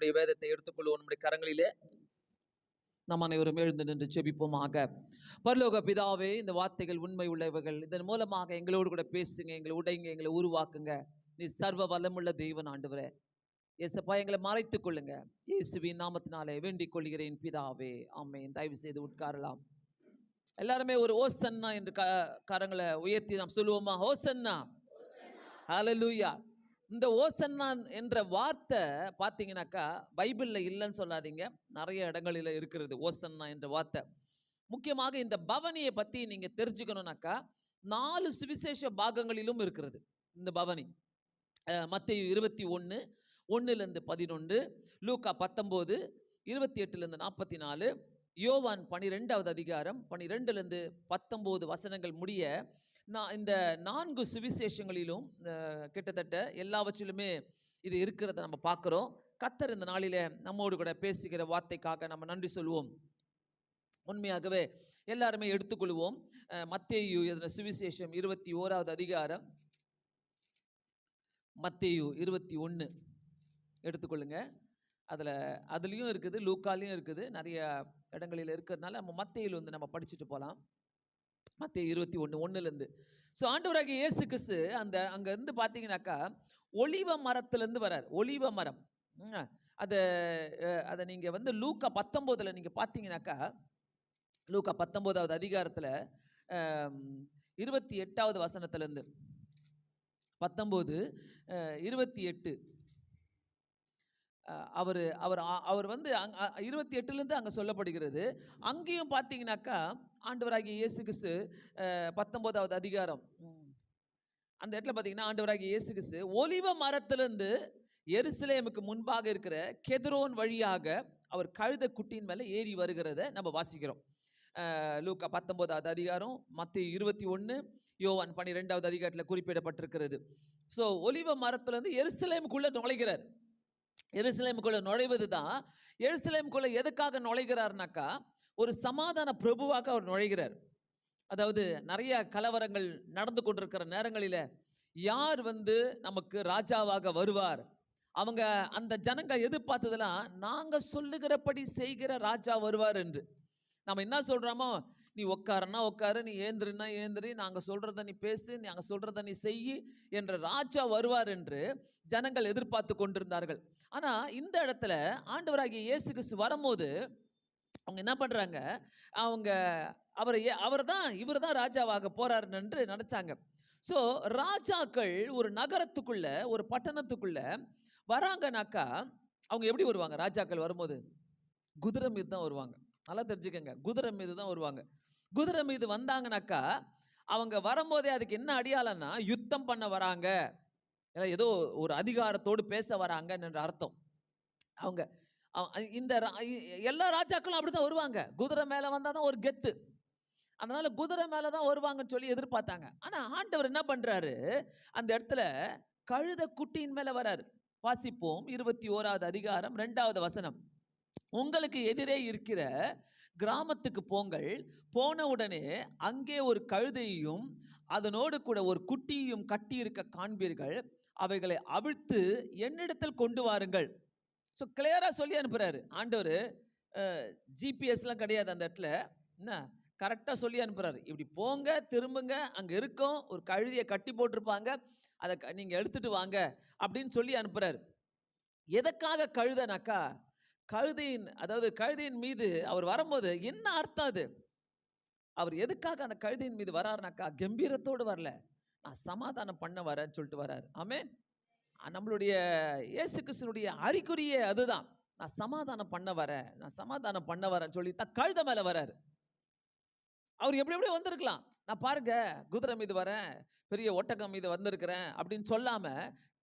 நம்முடைய வேதத்தை எடுத்துக்கொள்வோம் நம்முடைய கரங்களிலே. நாம் அனைவரும் எழுந்து நின்று ஜெபிப்போமாக. பரலோக பிதாவே, இந்த வார்த்தைகள் உண்மை உள்ளவைகள். இதன் மூலமாக எங்களோடு கூட பேசுங்க, எங்களை உடைங்க, எங்களை உருவாக்குங்க. நீ சர்வ வல்லமுள்ள தெய்வன் ஆண்டவரே. இயேசப்பா, எங்களை மறைத்துக் கொள்ளுங்க. இயேசுவின் நாமத்தினாலே வேண்டிக் கொள்கிறேன் பிதாவே, ஆமென். தயவு செய்து உட்காரலாம். எல்லாருமே ஒரு ஓசன்னா என்று கரங்களை உயர்த்தி நாம் சொல்லுவோமா? ஓசன்னா, ஹல்லேலூயா. இந்த ஓசன்னா என்ற வார்த்தை பார்த்தீங்கன்னாக்கா பைபிள்ல இல்லைன்னு சொல்லாதீங்க, நிறைய இடங்களில் இருக்கிறது ஓசன்னா என்ற வார்த்தை. முக்கியமாக இந்த பவனியை பற்றி நீங்க தெரிஞ்சுக்கணும்னாக்கா 4 சுவிசேஷ பாகங்களிலும் இருக்கிறது இந்த பவனி. மத்தேயு 21 1-11, லூக்கா 19 28-44, யோவான் 12வது அதிகாரம் 12-19 வசனங்கள் முடிய இந்த 4 சுவிசேஷங்களிலும் கிட்டத்தட்ட எல்லாவற்றிலுமே இது இருக்கிறத நம்ம பார்க்குறோம். கர்த்தர் இந்த நாளிலே நம்மோடு கூட பேசுகிற வார்த்தைக்காக நம்ம நன்றி சொல்வோம். உண்மையாகவே எல்லாருமே எடுத்துக்கொள்வோம். மத்தேயு எழுதின சுவிசேஷம் 21வது அதிகாரம், மத்தேயு 21 எடுத்துக்கொள்ளுங்க. அதுலேயும் இருக்குது, லூக்காலையும் இருக்குது, நிறைய இடங்களில் இருக்கிறதுனால நம்ம மத்தேயுல நம்ம படிச்சுட்டு போகலாம். மத்தேயு 21 1-இருந்து. ஸோ ஆண்டவராகிய இயேசு கிறிஸ்து அங்கேருந்து பார்த்தீங்கன்னாக்கா ஒலிவ மரத்துலேருந்து வரார். ஒலிவ மரம் அதை நீங்கள் லூக்கா 19 நீங்கள் பார்த்தீங்கன்னாக்கா, லூக்கா 19வது அதிகாரத்தில் 28வது வசனத்திலேருந்து 19:28 அவர் 28லேருந்து அங்கே சொல்லப்படுகிறது. அங்கேயும் பார்த்தீங்கன்னாக்கா ஆண்டவராகிய இயேசு கிறிஸ்து 19வது அதிகாரம் அந்த இடத்துல பார்த்தீங்கன்னா ஆண்டவராகிய இயேசு கிறிஸ்து ஒலிவ மரத்திலிருந்து எருசலேமுக்கு முன்பாக இருக்கிற கெத்ரோன் வழியாக அவர் கழுதை குட்டியின் மேலே ஏறி வருகிறத நம்ம வாசிக்கிறோம். லூக்கா 19வது அதிகாரம், மத்தேயு 21, யோவான் 12வது அதிகாரத்தில் குறிப்பிடப்பட்டிருக்கிறது. ஸோ ஒலிவ மரத்திலிருந்து எருசலேமுக்குள்ளே நுழைகிறார். எருசலேமுக்குள்ள நுழைவது தான். எருசலேமுக்குள்ள எதுக்காக நுழைகிறார்னாக்கா, ஒரு சமாதான பிரபுவாக அவர் நுழைகிறார். அதாவது நிறைய கலவரங்கள் நடந்து கொண்டிருக்கிற நேரங்களில் யார் நமக்கு ராஜாவாக வருவார், அவங்க அந்த ஜனங்க எதிர்பார்த்ததெல்லாம் நாங்க சொல்லுகிறபடி செய்கிற ராஜா வருவார் என்று. நம்ம என்ன சொல்றோமோ, நீ உட்காருன்னா உட்காரு, நீ எழுந்திருன்னா எழுந்திரி, நாங்க சொல்றத நீ பேசு, நாங்க சொல்றத நீ செய் என்ற ராஜா வருவார் என்று ஜனங்கள் எதிர்பார்த்து கொண்டிருந்தார்கள். ஆனா இந்த இடத்துல ஆண்டவராகிய இயேசு கிறிஸ்து வரும்போது அவங்க என்ன பண்றாங்க, இவர் தான் ராஜாவாக போறார் என்று நினைச்சாங்க. ஸோ ராஜாக்கள் ஒரு நகரத்துக்குள்ள, ஒரு பட்டணத்துக்குள்ள வராங்கனாக்கா அவங்க எப்படி வருவாங்க? ராஜாக்கள் வரும்போது குதிரை மீது தான் வருவாங்க. நல்லா தெரிஞ்சுக்கங்க, குதிரை மீது தான் வருவாங்க. குதிரை மீது வந்தாங்கனாக்கா அவங்க வரும்போதே அதுக்கு என்ன அடையாளம்னா, யுத்தம் பண்ண வராங்க, ஏதோ ஒரு அதிகாரத்தோடு பேச வராங்க என்ற அர்த்தம். அவங்க இந்த எல்லா ராஜாக்களும் அப்படிதான் வருவாங்க. குதிரை மேல வந்தாதான் ஒரு கெத்து, அதனால குதிரை மேலதான் வருவாங்கன்னு சொல்லி எதிர்பார்த்தாங்க. ஆனா ஆண்டவர் என்ன பண்றாரு, அந்த இடத்துல கழுத குட்டியின் மேல வராரு. வாசிப்போம். 21வது அதிகாரம் 2வது வசனம். உங்களுக்கு எதிரே இருக்கிற கிராமத்துக்கு போங்கள், போன உடனே அங்கே ஒரு கழுதையையும் அதனோடு கூட ஒரு குட்டியையும் கட்டி இருக்க காண்பீர்கள், அவைகளை அவிழ்த்து என்னிடத்தில் கொண்டு வாருங்கள். ஸோ கிளியரா சொல்லி அனுப்புறாரு ஆண்டவர். ஜிபிஎஸ்லாம் கிடையாது அந்த இடத்துல, என்ன கரெக்டாக சொல்லி அனுப்புறாரு. இப்படி போங்க, திரும்புங்க, அங்கே இருக்கும் ஒரு கழுதியை கட்டி போட்டிருப்பாங்க, அதை நீங்கள் எடுத்துட்டு வாங்க அப்படின்னு சொல்லி அனுப்புறாரு. எதற்காக கழுதைனாக்கா, கழுதையின் மீது அவர் வரும்போது என்ன அர்த்தம்? அது அவர் எதுக்காக அந்த கழுதையின் மீது வராருனாக்கா, கம்பீரத்தோடு வரல, நான் சமாதானம் பண்ண வரேன்னு சொல்லிட்டு வராரு. ஆமென். நம்மளுடைய இயேசு கிறிஸ்துனுடைய அறிகுறியே அதுதான். நான் சமாதானம் பண்ண வரேன், நான் சமாதானம் பண்ண வரேன்னு சொல்லி தான் கழுதை மேல வராரு. அவர் எப்படி வந்திருக்கலாம், நான் பாருங்க குதிரை மீது வரேன், பெரிய ஒட்டகம் மீது வந்திருக்கிறேன் அப்படின்னு சொல்லாம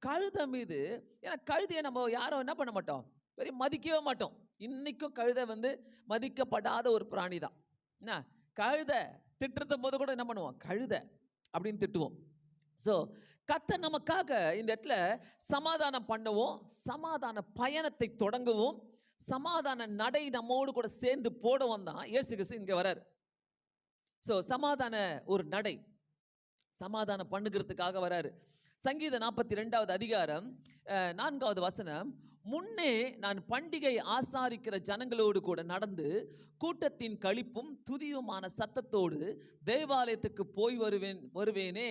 கழுதை மீது. ஏன்னா கழுதையை நம்ம யாரும் என்ன பண்ண மாட்டோம், பெரிய மதிக்கவே மாட்டோம். இன்னைக்கும் கழுதை மதிக்கப்படாத ஒரு பிராணி தான். என்ன, கழுதை திட்டுறத போது கூட என்ன பண்ணுவோம், கழுதை அப்படின்னு திட்டுவோம். ஸோ கர்த்தர் நமக்காக இந்த இடத்துல சமாதானம் பண்ணவும், சமாதான பயணத்தை தொடங்கவும், சமாதான நடை நம்மோடு கூட சேர்ந்து போடவும் தான் இயேசு கிறிஸ்து இங்க வரார். ஸோ சமாதான ஒரு நடை, சமாதானம் பண்ணுகிறதுக்காக வராரு. சங்கீதம் 42வது அதிகாரம் 4வது வசனம், முன்னே நான் பண்டிகை ஆசாரிக்கிற ஜனங்களோடு கூட நடந்து கூட்டத்தின் களிப்பும் துதியுமான சத்தத்தோடு தேவாலயத்துக்கு போய் வருவேனே.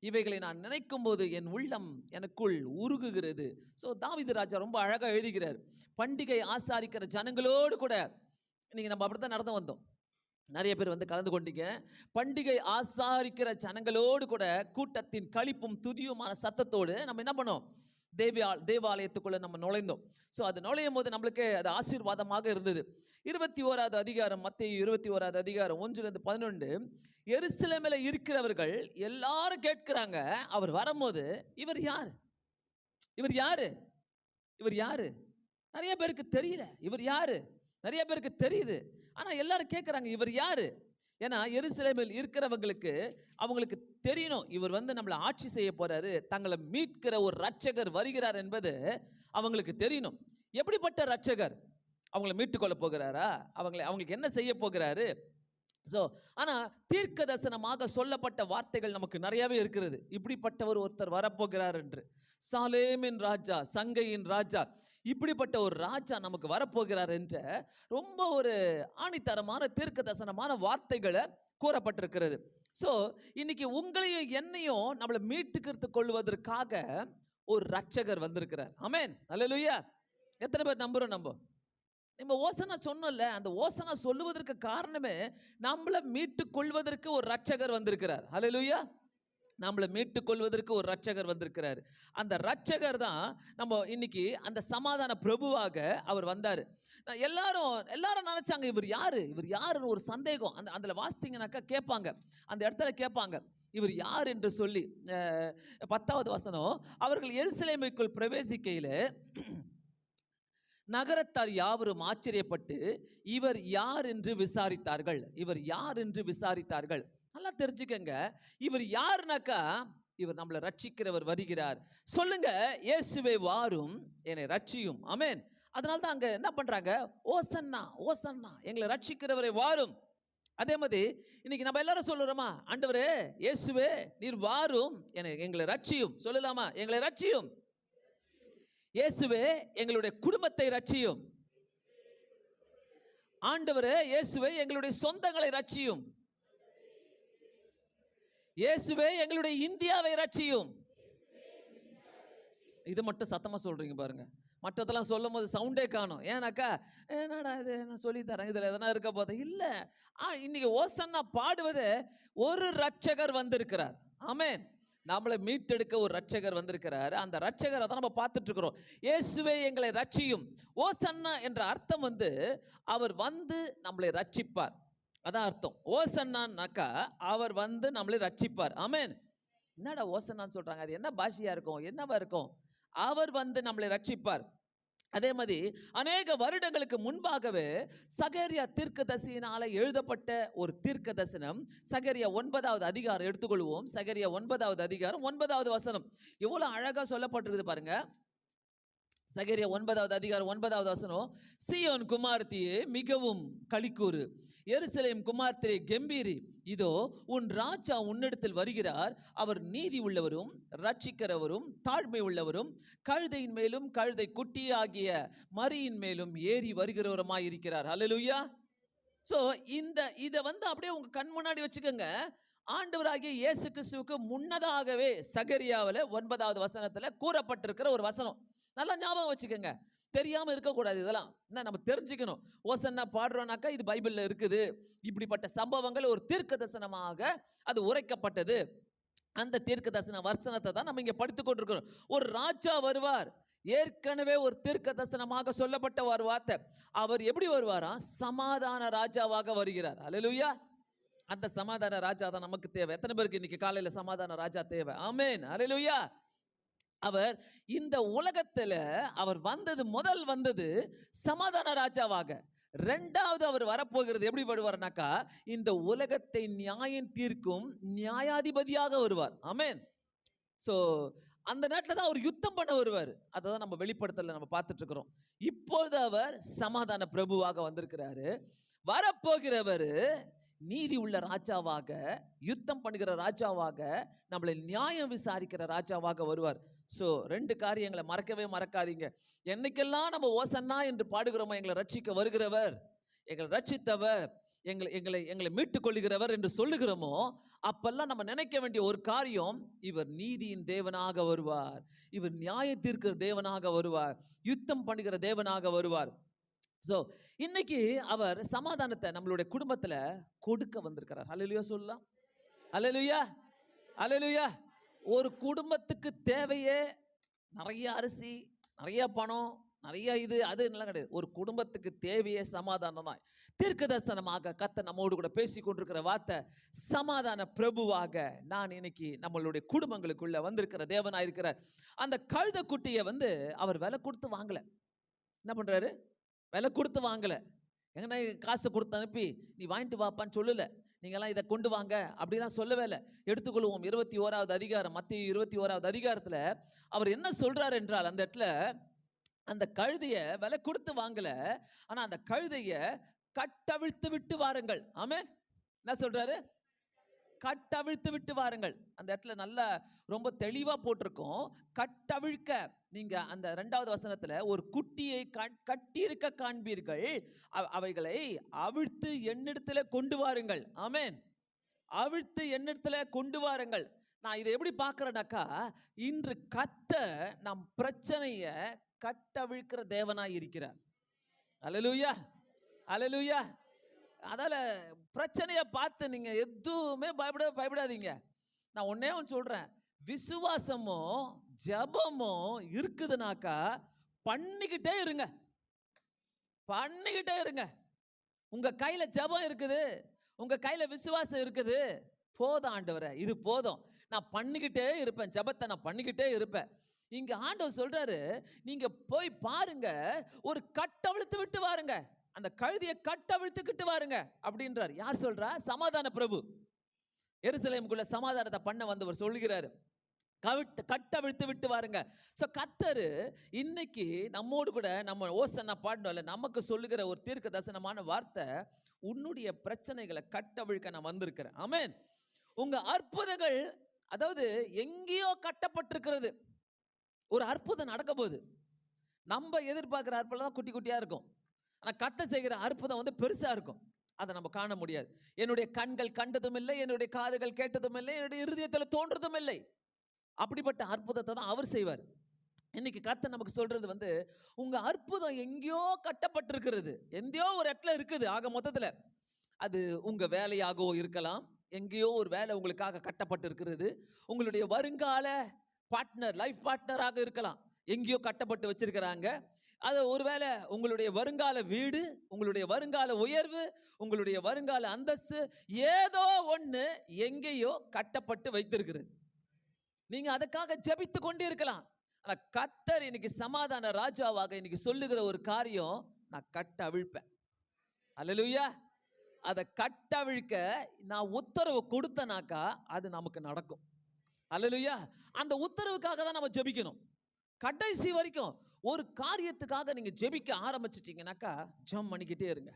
இவைகளை நான் நினைக்கும் போது என் உள்ளம் எனக்குள் உருகுகிறது. ஸோ தாவீது ராஜா ரொம்ப அழகாக எழுதுகிறார். பண்டிகை ஆசாரிக்கிற ஜனங்களோடு கூட இன்னைக்கு நம்ம அப்படித்தான் நடந்து வந்தோம். நிறைய பேர் வந்து கலந்து கொண்டீங்க. பண்டிகை ஆசாரிக்கிற ஜனங்களோடு கூட கூட்டத்தின் களிப்பும் துதியுமான சத்தத்தோடு நம்ம என்ன பண்ணோம்? தேவாலயத்துக்குள்ள நம்ம நுழைந்தோம். ஸோ அது நுழையும் போது நம்மளுக்கு அது ஆசீர்வாதமாக இருந்தது. 21வது அதிகாரம், மத்தேயு 21வது அதிகாரம் 1-11. எருசலேமில் இருக்கிறவர்கள் எல்லாரும் கேட்கிறாங்க, அவர் வரும்போது இவர் யார், இவர் யாரு, இவர் யாரு? நிறைய பேருக்கு தெரியல இவர் யாரு. நிறைய பேருக்கு தெரியுது, ஆனா எல்லாரும் கேட்கிறாங்க இவர் யாரு. ஏன்னா எருசலேமில் இருக்கிறவங்களுக்கு அவங்களுக்கு தெரியணும், இவர் வந்து நம்மளை ஆட்சி செய்ய போறாரு, தங்களை மீட்கிற ஒரு ரட்சகர் வருகிறார் என்பது அவங்களுக்கு தெரியணும். எப்படிப்பட்ட ரட்சகர்? அவங்களை மீட்டுக்கொள்ள போகிறாரா? அவங்களுக்கு என்ன செய்ய போகிறாரு? ஸோ ஆனால் தீர்க்க தரிசனமாக சொல்லப்பட்ட வார்த்தைகள் நமக்கு நிறையவே இருக்கிறது. இப்படிப்பட்டவர் ஒருத்தர் வரப்போகிறார் என்று. சாலேமின் ராஜா, சங்கையின் ராஜா, இப்படிப்பட்ட ஒரு ராஜா நமக்கு வரப்போகிறார் என்ற ரொம்ப ஒரு ஆணித்தரமான தீர்க்க தரிசனமான வார்த்தைகளை கூறப்பட்டிருக்கிறது. ஸோ இன்னைக்கு உங்களையும் என்னையும் நம்மளை மீட்டுக்கிறது கொள்வதற்காக ஒரு ரட்சகர் வந்திருக்கிறார். ஆமென், அல்லேலூயா. எத்தனை பேர் நம்புறோம்? நம்ம ஓசனா சொன்னோம்ல, அந்த ஓசனா சொல்லுவதற்கு காரணமே நம்மளை மீட்டுக் கொள்வதற்கு ஒரு ரட்சகர் வந்திருக்கிறார். அல்லேலூயா. நம்மளை மீட்டுக் கொள்வதற்கு ஒரு ரட்சகர் வந்திருக்கிறார். அந்த ரட்சகர் தான் நம்ம இன்னைக்கு அந்த சமாதான பிரபுவாக அவர் வந்தார். எல்லாரும் நினைச்சாங்க இவர் யாரு, இவர் யாருன்னு ஒரு சந்தேகம். அதில் வாசித்தீங்கன்னாக்கா கேட்பாங்க, அந்த இடத்துல கேட்பாங்க இவர் யார் என்று சொல்லி. 10வது வசனம், அவர்கள் எருசலேமுக்குள் பிரவேசிக்கையில் நகரத்தார் யாவரும் ஆச்சரியப்பட்டு இவர் யார் என்று விசாரித்தார்கள். இவர் யார் என்று விசாரித்தார்கள். நல்லா தெரிஞ்சுக்கங்க, இவர் யாருனாக்கா இவர் நம்மளை ரட்சிக்கிறவர் வருகிறார். சொல்லுங்க, இயேசுவே வாரும் என்னை ரட்சியும். ஆமென். அதனால தான் அங்க என்ன பண்றாங்க? ஓசன்னா, ஓசன்னா, எங்களை ரட்சிக்கிறவரை வாரும். அதே மாதிரி இன்னைக்கு நம்ம எல்லாரும் சொல்லுறோமா, ஆண்டவரே இயேசுவே நீர் வாரும் எங்களை ரட்சியும். சொல்லலாமா? எங்களை ரட்சியும். இயேசுவே எங்களுடைய குடும்பத்தை ரட்சியும். ஆண்டவரே இயேசுவே எங்களுடைய சொந்தங்களை ரட்சியும். இயேசுவே எங்களுடைய இந்தியாவை ரட்சியும். இது மட்டும் சத்தமா சொல்றீங்க பாருங்க. மற்றதெல்லாம் சொல்லும் போது சவுண்டே காணும். ஏன்னாக்கா என்னடா இது, நான் சொல்லி தரேன், இதுல எதனா இருக்க போது இல்ல. இன்னைக்கு ஓசன்னா பாடுவது ஒரு ரட்சகர் வந்திருக்கிறார். ஆமென். நம்மளை மீட்டெடுக்க ஒரு ரட்சகர் வந்திருக்கிறார். அந்த ரட்சகரை தான் நம்ம பார்த்துட்டு இருக்கிறோம். இயேசுவே எங்களை ரட்சியும். ஓசன்னா என்ற அர்த்தம் வந்து அவர் வந்து நம்மளை ரட்சிப்பார், அதான் அர்த்தம். ஓசன்னாக்கா அவர் வந்து நம்மளை ரட்சிப்பார். ஆமென். என்னடா ஓசன்னான்னு சொல்றாங்க, அது என்ன பாஷையா இருக்கும், என்னவா இருக்கும்? அவர் வந்து நம்மளை ரட்சிப்பார். அதே மாதிரி அநேக வருடங்களுக்கு முன்பாகவே சகரியா தீர்க்கதரிசியினால எழுதப்பட்ட ஒரு தீர்க்க தரிசனம். சகரியா 9வது அதிகாரம் எடுத்துக்கொள்வோம். சகரியா 9வது அதிகாரம் 9வது வசனம் எவ்வளவு அழகா சொல்லப்பட்டிருக்குது பாருங்க. சகரியா 9வது அதிகாரம் 9வது வசனம், சீயோன் குமாரத்தியே மிகவும் களிக்கூறு, எருசலேம் குமாரத்திலே கெம்பீரி, இதோ உன் ராஜா உன்னிடத்தில் வருகிறார், அவர் நீதி உள்ளவரும் ரட்சிக்கிறவரும் தாழ்மை உள்ளவரும் கழுதையின் மேலும் கழுதை குட்டி ஆகிய மரியின் மேலும் ஏறி வருகிறவருமாய் இருக்கிறார். அல்லேலூயா. ஸோ இதை வந்து அப்படியே உங்க கண் முன்னாடி வச்சுக்கோங்க. ஆண்டவராகிய இயேசு கிறிஸ்துவுக்கு முன்னதாகவே சகரியாவில் 9வது வசனத்தில் கூறப்பட்டிருக்கிற ஒரு வசனம். நல்லா ஞாபகம் வச்சுக்கோங்க, தெரியாம இருக்கக்கூடாது. இதெல்லாம் என்ன நம்ம தெரிஞ்சுக்கணும். ஓசன்னா பாடுறோம்னாக்கா இது பைபிள்ல இருக்குது. இப்படிப்பட்ட சம்பவங்கள் ஒரு தீர்க்க தரிசனமாக அது உரைக்கப்பட்டது. அந்த தீர்க்க தரிசன வசனத்தை தான் நம்ம இங்க படித்துக் கொண்டிருக்கிறோம். ஒரு ராஜா வருவார், ஏற்கனவே ஒரு தீர்க்க தரிசனமாக சொல்லப்பட்ட ஒரு வார்த்தை. அவர் எப்படி வருவாரா? சமாதான ராஜாவாக வருகிறார். அல்லேலூயா. அந்த சமாதான ராஜா தான் நமக்கு தேவை. எத்தனை பேருக்கு இன்னைக்கு காலையில சமாதான ராஜா தேவை? ஆமென், அல்லேலூயா. அவர் இந்த உலகத்துல அவர் முதல் வந்தது சமாதான ராஜாவாக. இரண்டாவது அவர் வரப்போகிறது எப்படி வருவார்னாக்கா, இந்த உலகத்தை நியாயம் தீர்க்கும் நியாயாதிபதியாக வருவார். ஆமென். சோ அந்த நேரத்துல தான் அவர் யுத்தம் பண்ண வருவார். அதை தான் நம்ம வெளிப்படுத்தல நம்ம பார்த்துட்டு இருக்கிறோம். இப்பொழுது அவர் சமாதான பிரபுவாக வந்திருக்கிறாரு. வரப்போகிறவர் நீதி உள்ள ராஜாவாக, யுத்தம் பண்ணுகிற ராஜாவாக, நம்மளை நியாயம் விசாரிக்கிற ராஜாவாக வருவார். ஸோ 2 காரியங்களை மறக்கவே மறக்காதீங்க. என்னைக்கெல்லாம் நம்ம ஓசன்னா என்று பாடுகிறோமோ, எங்களை ரட்சிக்க வருகிறவர், எங்களை ரட்சித்தவர், எங்களை எங்களை எங்களை மீட்டுக் கொள்ளுகிறவர் என்று சொல்லுகிறோமோ, அப்பெல்லாம் நம்ம நினைக்க வேண்டிய ஒரு காரியம், இவர் நீதியின் தேவனாக வருவார், இவர் நியாய தீர்க்கிற தேவனாக வருவார், யுத்தம் பண்ணுகிற தேவனாக வருவார். ஸோ இன்னைக்கு அவர் சமாதானத்தை நம்மளுடைய குடும்பத்துல கொடுக்க வந்திருக்கிறார். அல்லேலூயா சொல்லலாம். அல்லேலூயா, அல்லேலூயா. ஒரு குடும்பத்துக்கு தேவையே நிறைய அரிசி, நிறைய பணம், நிறைய இது அது எல்லாம் கிடையாது. ஒரு குடும்பத்துக்கு தேவையே சமாதானம் தான். தீர்க்க தரிசனமாக கர்த்தர் நம்மோடு கூட பேசி கொண்டிருக்கிற வார்த்தை, சமாதான பிரபுவாக நான் இன்னைக்கு நம்மளுடைய குடும்பங்களுக்குள்ள வந்திருக்கிற தேவனாக இருக்கிற அந்த கழுத குட்டியை அவர் விலை கொடுத்து வாங்கல. என்ன பண்றாரு? விலை கொடுத்து வாங்கல. எங்கன்னா காசை கொடுத்து அனுப்பி நீ வாங்கிட்டு வாப்பான்னு சொல்லல. நீங்களாம் இதை கொண்டு வாங்க அப்படிலாம் சொல்லவே இல்லை. எடுத்துக்கொள்வோம் 21வது அதிகாரம், மத்தேயு 21வது அதிகாரத்தில் அவர் என்ன சொல்றாரு என்றால், அந்த இடத்துல அந்த கழுதைய விலை கொடுத்து வாங்கல, ஆனா அந்த கழுதைய கட்டவிழ்த்து விட்டு வாருங்கள். ஆமென். என்ன சொல்றாரு? கட்டவிழ்த்து விட்டு வாருங்கள். அந்த இடத்துல நல்ல ரொம்ப தெளிவா போட்டிருக்கோம். கட்டவிழ்க்க. நீங்க அந்த 2வது வசனத்துல ஒரு குட்டியை கட்டியிருக்க காண்பீர்கள், அவைகளை அவிழ்த்து என்னிடத்துல கொண்டு வாருங்கள். ஆமென். அவிழ்த்து என்னிடத்துல கொண்டு வாருங்கள். நான் இதை எப்படி பார்க்கிறேனாக்கா, இன்று கர்த்தர் நம் பிரச்சனைய கட்டவிழ்க்கிற தேவனாய் இருக்கிறார். அல்லேலூயா, அல்லேலூயா. அதால பிரச்சனையை பார்த்து நீங்க எதுவுமே பயப்படாதீங்க. நான் ஒன்னே ஒன்று சொல்றேன், விசுவாசமோ ஜபமோ இருக்குதுனாக்கா பண்ணிக்கிட்டே இருங்க, பண்ணிக்கிட்டே இருங்க. உங்க கையில ஜபம் இருக்குது, உங்க கையில விசுவாசம் இருக்குது, போதும் ஆண்டவரே, இது போதும், நான் பண்ணிக்கிட்டே இருப்பேன், ஜபத்தை நான் பண்ணிக்கிட்டே இருப்பேன். இங்க ஆண்டவர் சொல்றாரு, நீங்க போய் பாருங்க, ஒரு கட்டவிழ்த்து விட்டு வாருங்க, அந்த கழுதியை கட்டவிழ்த்துக்கிட்டு வாருங்க அப்படின்றார். யார் சொல்றா? சமாதான பிரபு. எருசலேமுக்குள்ள சமாதானத்தை பண்ண வந்தவர் சொல்லுகிறாரு, கட்டவிழ்த்து விட்டு வாருங்க. ஸோ கர்த்தர் இன்னைக்கு நம்மோடு கூட நம்ம ஓசன்னா பாடணும்ல, நமக்கு சொல்லுகிற ஒரு தீர்க்க தரிசனமான வார்த்தை, உன்னுடைய பிரச்சனைகளை கட்டவிழ்க்க நான் வந்திருக்கிறேன். ஆமென். உங்க அற்புதங்கள், அதாவது எங்கேயோ கட்டப்பட்டிருக்கிறது, ஒரு அற்புதம் நடக்க போகுது. நம்ம எதிர்பார்க்கிற அற்புதம் தான் குட்டி குட்டியா இருக்கும், ஆனா கர்த்தர் செய்கிற அற்புதம் பெருசா இருக்கும். அதை நம்ம காண முடியாது. என்னுடைய கண்கள் கண்டதும் இல்லை, என்னுடைய காதுகள் கேட்டதும் இல்லை, என்னுடைய இருதயத்தில் தோன்றதும் இல்லை. அப்படிப்பட்ட அற்புதத்தை தான் அவர் செய்வார். இன்னைக்கு கர்த்தர் நமக்கு சொல்றது, உங்க அற்புதம் எங்கேயோ கட்டப்பட்டிருக்கிறது, எங்கேயோ ஒரு இடத்துல இருக்குது. ஆக மொத்தத்தில் அது உங்க வேலையாகவோ இருக்கலாம், எங்கேயோ ஒரு வேலை உங்களுக்காக கட்டப்பட்டு இருக்கிறது. உங்களுடைய வருங்கால பார்ட்னர், லைஃப் பார்ட்னராக இருக்கலாம், எங்கேயோ கட்டப்பட்டு வச்சிருக்கிறாங்க. அது ஒருவேளை உங்களுடைய வருங்கால வீடு, உங்களுடைய வருங்கால உயர்வு, உங்களுடைய வருங்கால அந்தஸ்து, ஏதோ ஒன்று எங்கேயோ கட்டப்பட்டு வைத்திருக்கிறது. நீங்க அதுக்காக ஜெபித்து கொண்டே இருக்கலாம். ஆனா கர்த்தர் இன்னைக்கு சமாதான ராஜாவாக இன்னைக்கு சொல்லுகிற ஒரு காரியம், நான் கட்ட அவிழ்ப்பேன். அல்லேலூயா. அதை கட்ட அவிழ்க்க நான் உத்தரவு கொடுத்தனாக்கா அது நமக்கு நடக்கும். அல்லேலூயா. அந்த உத்தரவுக்காக தான் நம்ம ஜெபிக்கணும். கடைசி வரைக்கும் ஒரு காரியத்துக்காக நீங்க ஜெபிக்க ஆரம்பிச்சிட்டீங்கன்னாக்கா ஜெபம் பண்ணிக்கிட்டே இருங்க,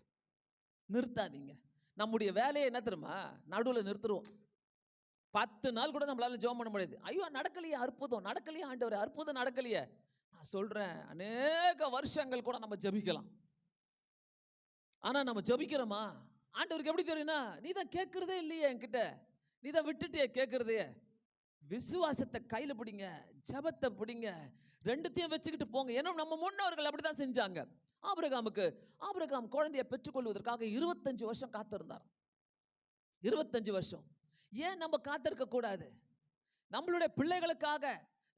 நிறுத்தாதீங்க. நம்முடைய வேலையை என்ன தெரியுமா, நடுவில் நிறுத்துருவோம். 10 நாள் கூட நம்மளால ஜெபம் பண்ண முடியாது. ஐயோ நடக்கலையே அற்புதம், நடக்கலையே ஆண்டவரே, அற்புதம் நடக்கலையே. நான் சொல்றேன், அநேக வருஷங்கள் கூட நம்ம ஜெபிக்கலாம். ஆனா நம்ம ஜெபிக்கிறோமா? ஆண்டவருக்கு எப்படி தெரியும்னா, நீ தான் கேட்கறதே இல்லையே என்கிட்ட, நீ தான் விட்டுட்டே கேட்கறதே. விசுவாசத்தை கையில பிடிங்க, ஜெபத்தை பிடிங்க, ரெண்டுத்தையும் வச்சுக்கிட்டு போங்க. ஏன்னா நம்ம முன்னோர்கள் அப்படிதான் செஞ்சாங்க. ஆபிரகாம் குழந்தையை பெற்றுக்கொள்வதற்காக 25 வருஷம் காத்திருந்தார். 25 வருஷம். ஏன் நம்ம காத்திருக்க கூடாது? நம்மளுடைய பிள்ளைகளுக்காக,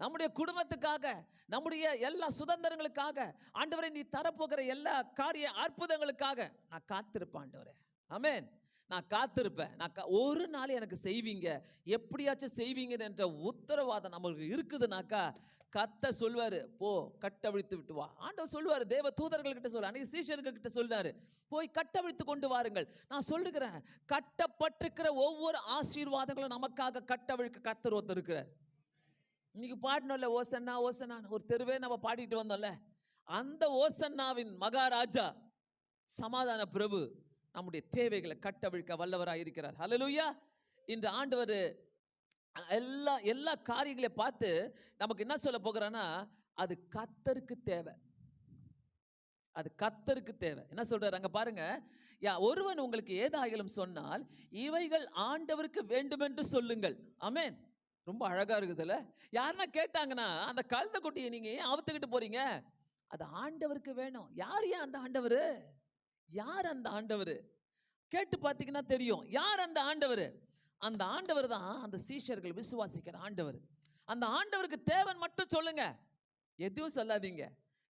நம்முடைய குடும்பத்துக்காக, நம்முடைய எல்லா சுதந்திரங்களுக்காக, ஆண்டவரே நீ தரப்போகிற எல்லா காரிய அற்புதங்களுக்காக நான் காத்திருப்பேன் ஆண்டவரே. ஆமென். நான் காத்திருப்பேன். ஒரு நாள் எனக்கு செய்வீங்க, எப்படியாச்சும் செய்வீங்க என்ற உத்தரவாதம் நமக்கு இருக்குதுனாக்கா கர்த்தர் சொல்வாரு, போ கட்டவிழ்த்து விட்டு வா. ஆண்டவர் சொல்வாரு, தேவ தூதர்கள் கிட்ட சொல்ல, அன்னைக்கு சீஷர்கள் கிட்ட சொன்னாரு, போய் கட்டவிழ்த்து கொண்டு வாருங்கள். நான் சொல்லுகிறேன், கட்டப்பட்டிருக்கிற ஒவ்வொரு ஆசீர்வாதங்களும் நமக்காக கட்டவிழ்க்க கர்த்தர் ஒருத்தர் இருக்கிறார். இன்னைக்கு பாடணும்ல, ஓசன்னா ஓசன்னா ஒரு தெருவே நம்ம பாடிட்டு வந்தோம்ல, அந்த ஓசன்னாவின் மகாராஜா சமாதான பிரபு நம்முடைய தேவைகளை கட்டவிழ்க்க வல்லவராய் இருக்கிறார். ஹல்லேலூயா. இந்த ஆண்டவர் எல்லா காரியங்களையும் பார்த்து நமக்கு என்ன சொல்ல போகிறான்னா, அது கர்த்தருக்கு தேவை. அது கர்த்தருக்கு தேவை. என்ன சொல்றாரு அங்க பாருங்க, ஒருவன் உங்களுக்கு ஏதாயிலும் சொன்னால் இவைகள் ஆண்டவருக்கு வேண்டுமென்று சொல்லுங்கள். ஆமென். ரொம்ப அழகா இருக்குதுல்ல. யாருன்னா கேட்டாங்கன்னா, அந்த கழுதை குட்டியை நீங்க ஏன் அவுத்துக்கிட்டு போறீங்க? அது ஆண்டவருக்கு வேணும். யார் அந்த ஆண்டவரு? யார் அந்த ஆண்டவரு? கேட்டு பார்த்தீங்கன்னா தெரியும். யார் அந்த ஆண்டவரு? அந்த ஆண்டவர் தான் அந்த சீஷர்கள் விசுவாசிக்கிற ஆண்டவர். அந்த ஆண்டவருக்கு தேவன் மட்டும் சொல்லுங்க. எதுவும் சொல்லாதீங்க,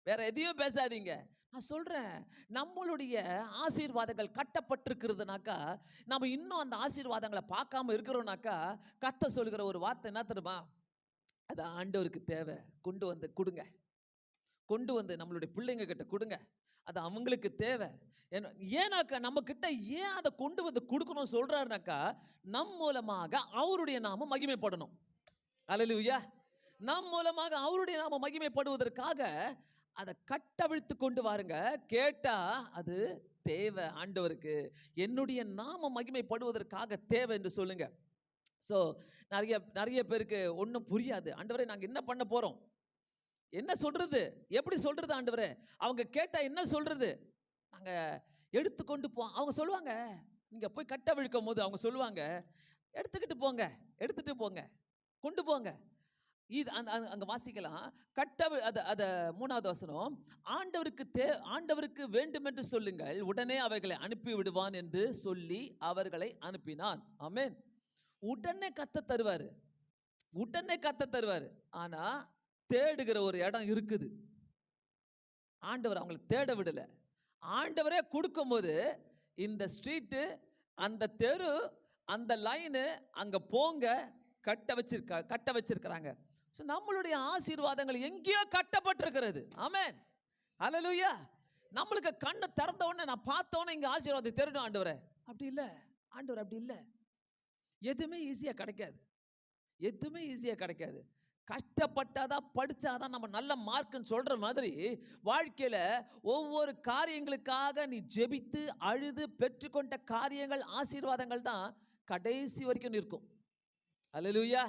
வேற எதையும் பேசாதீங்க. நான் சொல்றேன், நம்மளுடைய ஆசீர்வாதங்கள் கட்டப்பட்டிருக்கிறதுனாக்கா, நம்ம இன்னும் அந்த ஆசீர்வாதங்களை பார்க்காம இருக்கிறோம்னாக்கா, கர்த்தர் சொல்லுகிற ஒரு வார்த்தை என்ன தெரியுமா? அது ஆண்டவருக்கு தேவை. கொண்டு வந்து கொடுங்க. கொண்டு வந்து நம்மளுடைய பிள்ளைங்க கிட்ட கொடுங்க. அது அவங்களுக்கு தேவை. ஏன்னாக்கா நம்ம கிட்ட ஏன் அதை கொண்டு வந்து கொடுக்கணும் சொல்றாருனாக்கா, நம் மூலமாக அவருடைய நாமம் மகிமைப்படணும். அல்லேலூயா. நம் மூலமாக அவருடைய நாமம் மகிமைப்படுவதற்காக அதை கட்டவிழ்த்து கொண்டு வாருங்க. கேட்டா அது தேவை ஆண்டவருக்கு. என்னுடைய நாமம் மகிமைப்படுவதற்காக தேவை என்று சொல்லுங்க. ஸோ நிறைய பேருக்கு ஒன்றும் புரியாது. ஆண்டவரே நாங்கள் என்ன பண்ண போறோம்? என்ன சொல்றது? எப்படி சொல்றது ஆண்டவரே? அவங்க கேட்டா என்ன சொல்றது? நாங்க எடுத்துக்கொண்டு அவங்க சொல்லுவாங்க, நீங்க போய் கட்டவிழ்க்கும் போது அவங்க சொல்லுவாங்க, எடுத்துக்கிட்டு போங்க, எடுத்துட்டு போங்க, கொண்டு போங்க. இது அங்க வாசிக்கலாம். அத 3வது வசனம், ஆண்டவருக்கு வேண்டுமென்று சொல்லுங்கள், உடனே அவைகளை அனுப்பி விடுவான் என்று சொல்லி அவர்களை அனுப்பினான். ஆமென். உடனே கர்த்தர் தருவாரு. உடனே கர்த்தர் தருவாரு. ஆனா தேடுகிற ஒரு இடம் இருக்குது. ஆண்டவர் அவங்களுக்கு தேட விடல. ஆண்டவரே கொடுக்கும்போது இந்த ஸ்ட்ரீட்டு, அந்த தெரு, அந்த லைனு அங்க போங்க கட்ட வச்சிருக்காங்க. நம்மளுடைய ஆசீர்வாதங்கள் எங்கேயோ கட்டப்பட்டிருக்கிறது. ஆமென். ஹல்லேலூயா. நம்மளுக்கு கண்ணை திறந்த உடனே நான் பார்த்த உடனே இங்க ஆசீர்வாதம் தெரியும் ஆண்டவரே. அப்படி இல்லை. ஆண்டவர் அப்படி இல்லை. எதுவுமே ஈஸியா கிடைக்காது. எதுவுமே ஈஸியா கிடைக்காது. கஷ்டப்பட்டாதான், படிச்சாதான் நம்ம நல்ல மார்க்னு சொல்ற மாதிரி வாழ்க்கையில ஒவ்வொரு காரியங்களுக்காக நீ ஜெபித்து அழுது பெற்றுக்கொண்ட காரியங்கள், ஆசீர்வாதங்கள் தான் கடைசி வரைக்கும் நிற்கும். அல்லேலூயா.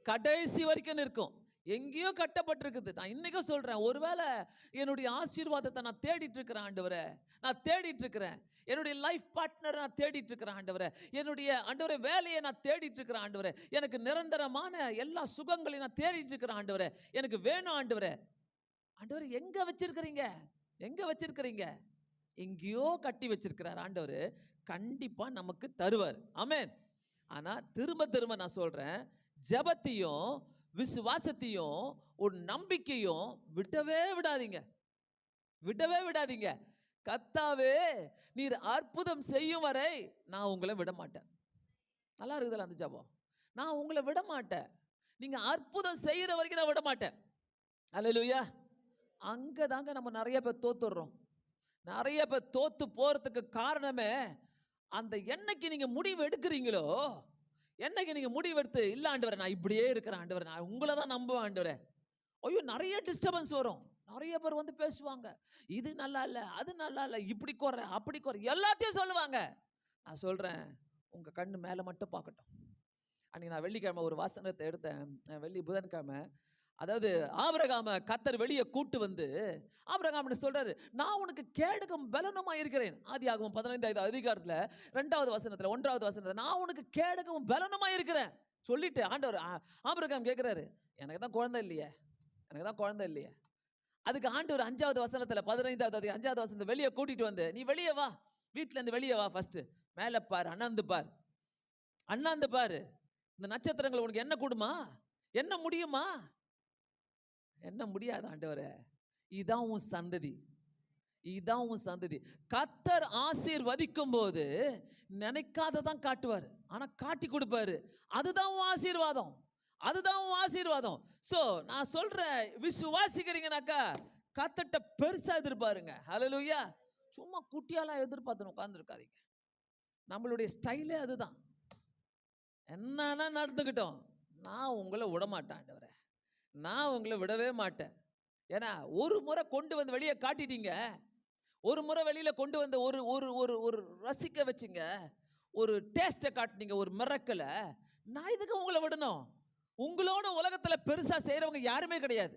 கடைசி வரைக்கும் நிற்கும். எங்கேயோ கட்டப்பட்டிருக்குது. நான் இன்னைக்கும் சொல்றேன், ஒருவேளை என்னுடைய ஆசீர்வாதத்தை நான் தேடிட்டு இருக்கிறேன் ஆண்டவரே, நான் தேடிட்டு இருக்கிறேன். என்னுடைய லைஃப் பார்ட்னரை நான் தேடிட்டு இருக்கிறேன் ஆண்டவரே. என்னுடைய ஆண்டவரே வேலையை நான் தேடிட்டு இருக்கிறேன் ஆண்டவரே. எனக்கு நிரந்தரமான எல்லா சுகங்களையும் நான் தேடிட்டு இருக்கிறேன் ஆண்டவரே. எனக்கு வேணும் ஆண்டவரே. ஆண்டவரே எங்க வச்சிருக்கிறீங்க? எங்க வச்சிருக்கிறீங்க? எங்கேயோ கட்டி வச்சிருக்கிறார் ஆண்டவர். கண்டிப்பா நமக்கு தருவார். ஆமென். ஆனா திரும்ப நான் சொல்றேன், ஜெபத்தையும் விசுவாசத்தையும் ஒரு நம்பிக்கையும் விடவே விடாதீங்க. விடவே விடாதீங்க. கர்த்தாவே நீர் அற்புதம் செய்யும் வரை நான் உங்களை விட மாட்டேன். நல்லா இருக்குதுல்ல அந்த ஜெபம்? நான் உங்களை விட மாட்டேன். நீங்க அற்புதம் செய்யற வரைக்கும் நான் விட மாட்டேன். அல்லேலூயா. அங்கதாங்க நம்ம நிறைய பேர் தோத்துறோம். நிறைய பேர் தோத்து போறதுக்கு காரணமே, அந்த என்னைக்கு நீங்க முடிவு எடுக்கிறீங்களோ, என்னைக்கு நீங்க முடிவு எடுத்து இல்ல ஆண்டவரே நான் இப்படியே இருக்கிறேன் ஆண்டவரே, நான் உங்களை தான் நம்புவேன் ஆண்டவரே. ஐயோ நிறைய டிஸ்டர்பன்ஸ் வரும். நிறைய பேர் வந்து பேசுவாங்க, இது நல்லா இல்ல, அது நல்லா இல்ல, இப்படி குறை அப்படி குறை எல்லாத்தையும் சொல்லுவாங்க. நான் சொல்றேன், உங்க கண்ணு மேல மட்டும் பார்க்கட்டும். அன்னைக்கு நான் வெள்ளிக்கிழமை ஒரு வாசனத்தை எடுத்தேன். புதன்கிழமை, அதாவது ஆபிரகாம கர்த்தர் வெளியே கூட்டு வந்து ஆபிரகாம் சொல்றாரு, நான் உனக்கு கேடகம் பலனுமா இருக்கிறேன். ஆதியாகமம் 15வது அதிகாரத்துல 2வது வசனத்துல 1வது வசனத்துல நான் உனக்கு கேடகம் பலனுமா இருக்கிறேன் சொல்லிட்டு ஆண்டவர் ஆபிரகாம் கேட்கிறாரு, எனக்கு தான் குழந்தை இல்லையே, எனக்கு தான் குழந்தை இல்லையே. அதுக்கு ஆண்டவர் 5வது வசனத்துல 5வது வசனத்தை வெளியே கூட்டிட்டு வந்து, நீ வெளியே வா, வீட்டுல இருந்து வெளியே வா, ஃபர்ஸ்ட் மேல பாரு, அண்ணாந்து பாரு, அண்ணாந்து பாரு, இந்த நட்சத்திரங்கள் உனக்கு என்ன கூடுமா, என்ன முடியுமா? என்ன முடியாது ஆண்டவரே. இதான் உன் சந்ததி, இதான் உன் சந்ததி. கர்த்தர் ஆசீர்வதிக்கும் போது நினைக்காததான் காட்டுவார், ஆனா காட்டி கொடுப்பாரு. அதுதான் உன் ஆசீர்வாதம், அதுதான் உன் ஆசீர்வாதம். சோ நான் சொல்றேன், விசுவாசிக்கிறீங்கனாக்கா கர்த்தர்ட்ட பெருசா எதிர்பாருங்க. ஹல்லேலூயா. சும்மா குட்டியாலாம் எதிர்பார்த்து உட்கார்ந்துருக்காதீங்க. நம்மளுடைய ஸ்டைலே அதுதான். என்னன்னா நடந்துக்கிட்டோம், நான் உங்களை விட மாட்டேன் ஆண்டவரே, நான் உங்களை விடவே மாட்டேன். ஏன்னா ஒரு முறை கொண்டு வந்து வெளியே காட்டிட்டீங்க, ஒரு முறை வெளியில கொண்டு வந்த ஒரு ஒரு ஒரு ஒரு ரசிக்க வச்சுங்க, ஒரு டேஸ்ட்டை காட்டுனீங்க, ஒரு மிரக்கல. நான் இதுக்கு உங்களை விடணும்? உங்களோட உலகத்துல பெருசா செய்யறவங்க யாருமே கிடையாது.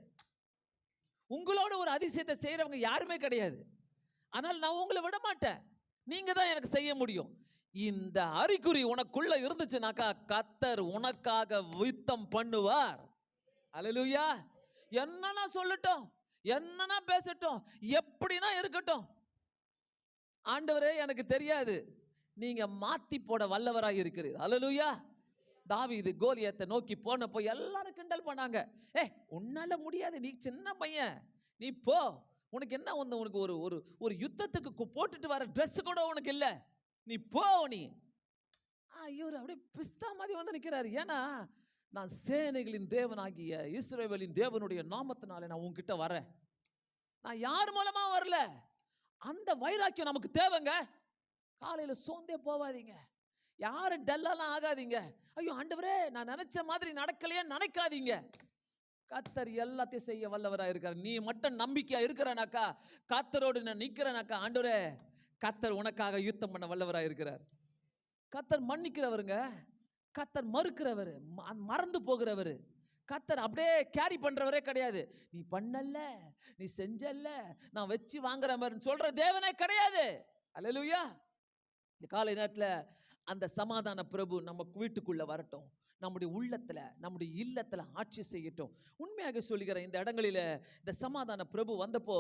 உங்களோட ஒரு அதிசயத்தை செய்யறவங்க யாருமே கிடையாது. ஆனால் நான் உங்களை விட மாட்டேன். நீங்க தான் எனக்கு செய்ய முடியும். இந்த அறிகுறி உனக்குள்ள இருந்துச்சுனாக்கா கர்த்தர் உனக்காக யுத்தம் பண்ணுவார். அல்லேலூயா. என்னன்னா சொல்லட்டும், என்னன்னா பேசட்டும், எப்படின்னா இருக்கட்டும், ஆண்டவரே எனக்கு தெரியாது, நீங்க மாத்தி போட வல்லவராய் இருக்கிறீர். அல்லேலூயா. தாவீது கோலியத்தை நோக்கி போனப்போ எல்லாரும் கிண்டல் பண்ணாங்க. உன்னால முடியாது, நீ சின்ன பையன், நீ போ, உனக்கு என்ன வந்து உனக்கு ஒரு ஒரு ஒரு யுத்தத்துக்கு போட்டுட்டு வர ட்ரெஸ் கூட உனக்கு இல்ல, நீ போ நீ. இவர் அப்படியே பிஸ்தா மாதிரி வந்து நிற்கிறாரு. ஏன்னா நான் சேனைகளின் தேவனாகிய இஸ்ரவேலின் தேவனுடைய நாமத்தினாலே நான் உன்கிட்ட வரேன். நான் யார் மூலமா வரல. அந்த வைராக்கியம் நமக்கு தேவைங்க. காலையில சோர்ந்தே போவாதீங்க. யாரும் டல்லாலாம் ஆகாதீங்க. ஐயோ ஆண்டவரே நான் நினைச்ச மாதிரி நடக்கலையே நினைக்காதீங்க. கர்த்தர் எல்லாத்தையும் செய்ய வல்லவராக இருக்கார். நீ மட்டும் நம்பிக்கையா இருக்கிறனாக்கா, கர்த்தரோடு நான் நிக்கிறனாக்கா, ஆண்டவரே கர்த்தர் உனக்காக யுத்தம் பண்ண வல்லவராக இருக்கிறார். கர்த்தர் மன்னிக்கிறவருங்க. கர்த்தர் மறுக்கிறவர், மறந்து போகிறவர். கர்த்தர் அப்படியே கேரி பண்றவரே கிடையாது. நீ பண்ணல, நீ செஞ்சல்ல, நான் வச்சு வாங்குற மாதிரி சொல்ற தேவனே கிடையாது. அல்லேலூயா. இந்த காலை நேரத்தில் அந்த சமாதான பிரபு நம்ம வீட்டுக்குள்ள வரட்டும், நம்முடைய உள்ளத்துல, நம்முடைய இல்லத்துல ஆட்சி செய்யட்டும். உண்மையாக சொல்லுகிறேன், இந்த இடங்களில இந்த சமாதான பிரபு வந்தப்போ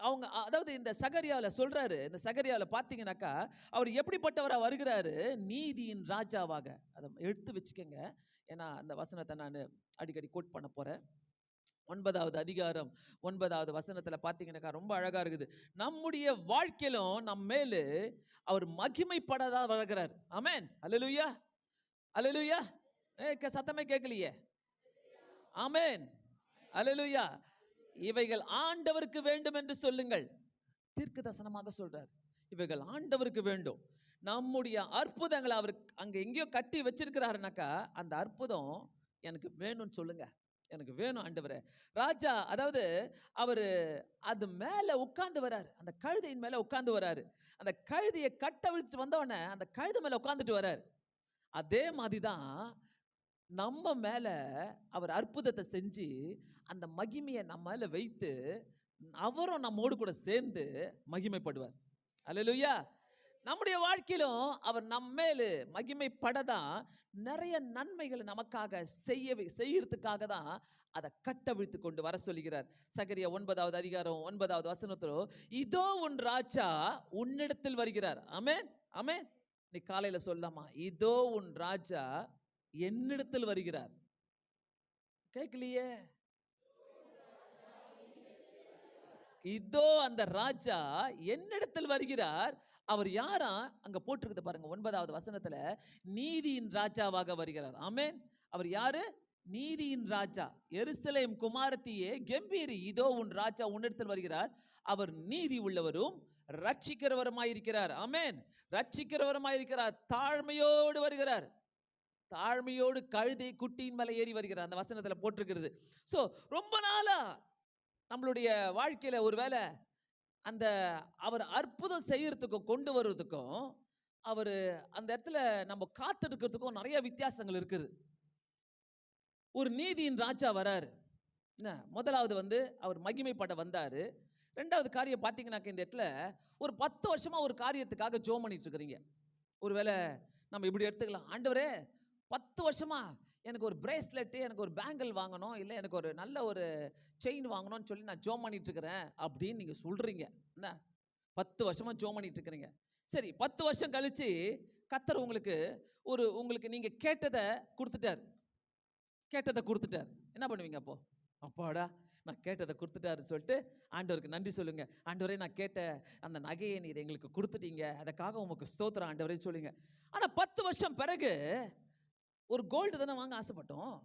அவங்க, அதாவது இந்த சகரியால சொல்றாரு, இந்த சகரியால பார்த்தீங்கன்னாக்கா அவர் எப்படிப்பட்டவராக வருகிறாரு? நீதியின் ராஜாவாக. அதை எடுத்து வச்சுக்கோங்க, ஏன்னா அந்த வசனத்தை நான் அடிக்கடி கோட் பண்ண போறேன். 9வது அதிகாரம் 9வது வசனத்தில் பார்த்தீங்கன்னாக்கா ரொம்ப அழகா இருக்குது. நம்முடைய வாழ்க்கையிலும் நம்ம மேலு அவர் மகிமைப்படதா வருகிறார். ஆமென். அல்லேலூயா. அல்லேலூயா. சத்தமே கேட்கலையே. ஆமென். அல்லேலூயா. இவைகள் ஆண்டவருக்கு வேண்டும் என்று சொல்லுங்கள். தீர்க்கதரிசனமாக சொல்றார், இவைகள் ஆண்டவருக்கு வேண்டும். நம்முடைய அற்புதங்களை அவர் அங்க எங்கேயோ கட்டி வச்சிருக்கிறாருனாக்கா அந்த அற்புதம் எனக்கு வேணும்னு சொல்லுங்க. எனக்கு வேணும் ஆண்டவரே. ராஜா, அதாவது அவரு அது மேல உட்கார்ந்து வராரு, அந்த கழுதையின் மேல உட்கார்ந்து வராரு. அந்த கழுதையை கட்டவிழ்த்து வந்தவொடனே அந்த கழுதை மேல உட்கார்ந்துட்டு வராரு. அதே மாதிரிதான் நம்ம மேல அவர் அற்புதத்தை செஞ்சு அந்த மகிமையை நம்ம மேல வைத்து அவரும் நம்மோடு கூட சேர்ந்து மகிமைப்படுவார். அல்லேலூயா. நம்முடைய வாழ்க்கையிலும் அவர் நம்ம மேல மகிமைப்படதான் நிறைய நன்மைகளை நமக்காக செய்யறதுக்காக தான் அதை கட்டவிழ்த்து கொண்டு வர சொல்லுகிறார். சகரியா 9வது அதிகாரம் 9வது வசனத்திலோ, இதோ உன் ராஜா உன்னிடத்தில் வருகிறார். ஆமென். ஆமென். நீ காலையில சொல்லாமா, இதோ உன் ராஜா என்னிடத்தில் வருகிறார். கேட்கலையே. இதோ அந்த ராஜா என்னிடத்தில் வருகிறார். அவர் யாரா? அங்க போட்டிருக்குது பாருங்க 9வது வசனத்துல, நீதியின் ராஜாவாக வருகிறார். ஆமென். அவர் யாரு? நீதியின் ராஜா. எருசலேம் குமாரத்தியே கம்பீரி, இதோ உன் ராஜா உன்னிடத்தில் வருகிறார். அவர் நீதி உள்ளவரும் ரட்சிக்கிறவருமாயிருக்கிறார். ஆமென். ரட்சிக்கிறவருமாயிருக்கிறார். தாழ்மையோடு வருகிறார். தாழ்மையோடு கழுதை குட்டியின் மேல ஏறி வருகிறார். அந்த வசனத்துல போட்டிருக்கிறது. சோ ரொம்ப நாளா நம்மளுடைய வாழ்க்கையில ஒருவேளை அந்த அவர் அற்புதம் செய்யறதுக்கும் கொண்டு வருவதுக்கும் அவர் அந்த இடத்துல நம்ம காத்திருக்கிறதுக்கும் நிறைய வித்தியாசங்கள் இருக்குது. ஒரு நீதியின் ராஜா வராரு. முதலாவது வந்து அவர் மகிமைப்பட வந்தாரு. ரெண்டாவது காரியம் பார்த்தீங்கன்னாக்க, இந்த இடத்துல ஒரு 10 வருஷமா ஒரு காரியத்துக்காக ஜோம் பண்ணிட்டு இருக்கிறீங்க. ஒருவேளை நம்ம இப்படி எடுத்துக்கலாம், ஆண்டவரே 10 வருஷமா எனக்கு ஒரு பிரேஸ்லெட்டு, எனக்கு ஒரு பேங்கிள் வாங்கணும், இல்லை எனக்கு ஒரு நல்ல ஒரு செயின் வாங்கணும்னு சொல்லி நான் ஜோம் பண்ணிட்டு இருக்கிறேன் அப்படின்னு நீங்க சொல்றீங்க. என்ன 10 வருஷமா ஜோம் பண்ணிட்டு இருக்கிறீங்க. சரி, 10 வருஷம் கழிச்சு கர்த்தர் உங்களுக்கு நீங்க கேட்டதை கொடுத்துட்டார். என்ன பண்ணுவீங்க அப்போ? அப்பாடா, நான் கேட்டதை கொடுத்துட்டாருன்னு சொல்லிட்டு ஆண்டவருக்கு நன்றி சொல்லுங்க. ஆண்டவரே, நான் கேட்ட அந்த நகையை நீர் எங்களுக்கு கொடுத்துட்டீங்க, அதுக்காக உங்களுக்கு ஸ்தோத்திரம் ஆண்டவரே சொல்லுங்க. ஆனா 10 வருஷம் பிறகு ஒரு கோல்டு தானே வாங்க ஆசைப்பட்டோம்.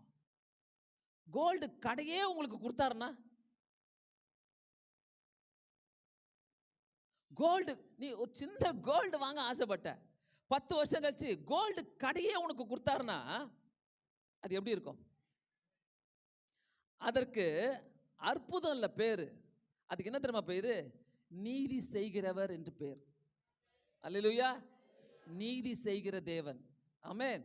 கோல்டு கடையே உங்களுக்கு கொடுத்தாருன்னா, கோல்டு நீ ஒரு சின்ன கோல்டு வாங்க ஆசைப்பட்ட, 10 வருஷம் கழிச்சு கோல்டு கடையே உனக்கு கொடுத்தாருன்னா அது எப்படி இருக்கும்? அதற்கு அற்புதம் இல்ல பேரு. அதுக்கு என்ன தெரியுமா பேரு? நீதி செய்கிறவர் என்று பேர். அல்லேலூயா. நீதி செய்கிற தேவன். ஆமென்.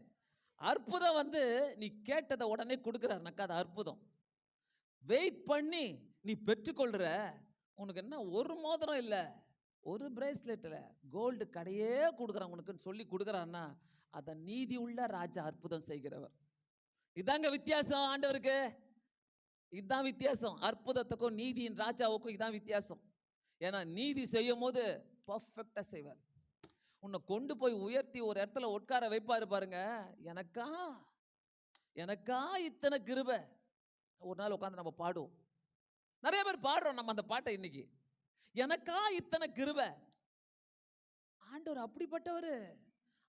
அற்புதம் வந்து நீ கேட்டதை உடனே கொடுக்குறாருனாக்கா அது அற்புதம். வெயிட் பண்ணி நீ பெற்றுக்கொள்ற. உனக்கு என்ன ஒரு மோதிரம் இல்லை, ஒரு பிரேஸ்லெட்டில் கோல்டு கடையே கொடுக்குறான் உனக்குன்னு சொல்லி கொடுக்குறான்னா அதை நீதி உள்ள ராஜா அற்புதம் செய்கிறவர். இதாங்க வித்தியாசம் ஆண்டவருக்கு. இதுதான் வித்தியாசம். அற்புதத்துக்கும் நீதியின் ராஜாவுக்கும் இதான் வித்தியாசம். ஏன்னா நீதி செய்யும் போது பர்ஃபெக்டா செய்வார். உன்னை கொண்டு போய் உயர்த்தி ஒரு இடத்துல உட்கார வைப்பாரு பாருங்க. எனக்கா எனக்கா இத்தனை கிருபை. ஒரு நாள் உட்காந்து நம்ம பாடுவோம். நிறைய பேர் பாடுறோம் நம்ம அந்த பாட்டை இன்னைக்கு. எனக்கா இத்தனை கிருபை. ஆண்டவர் அப்படிப்பட்டவர்.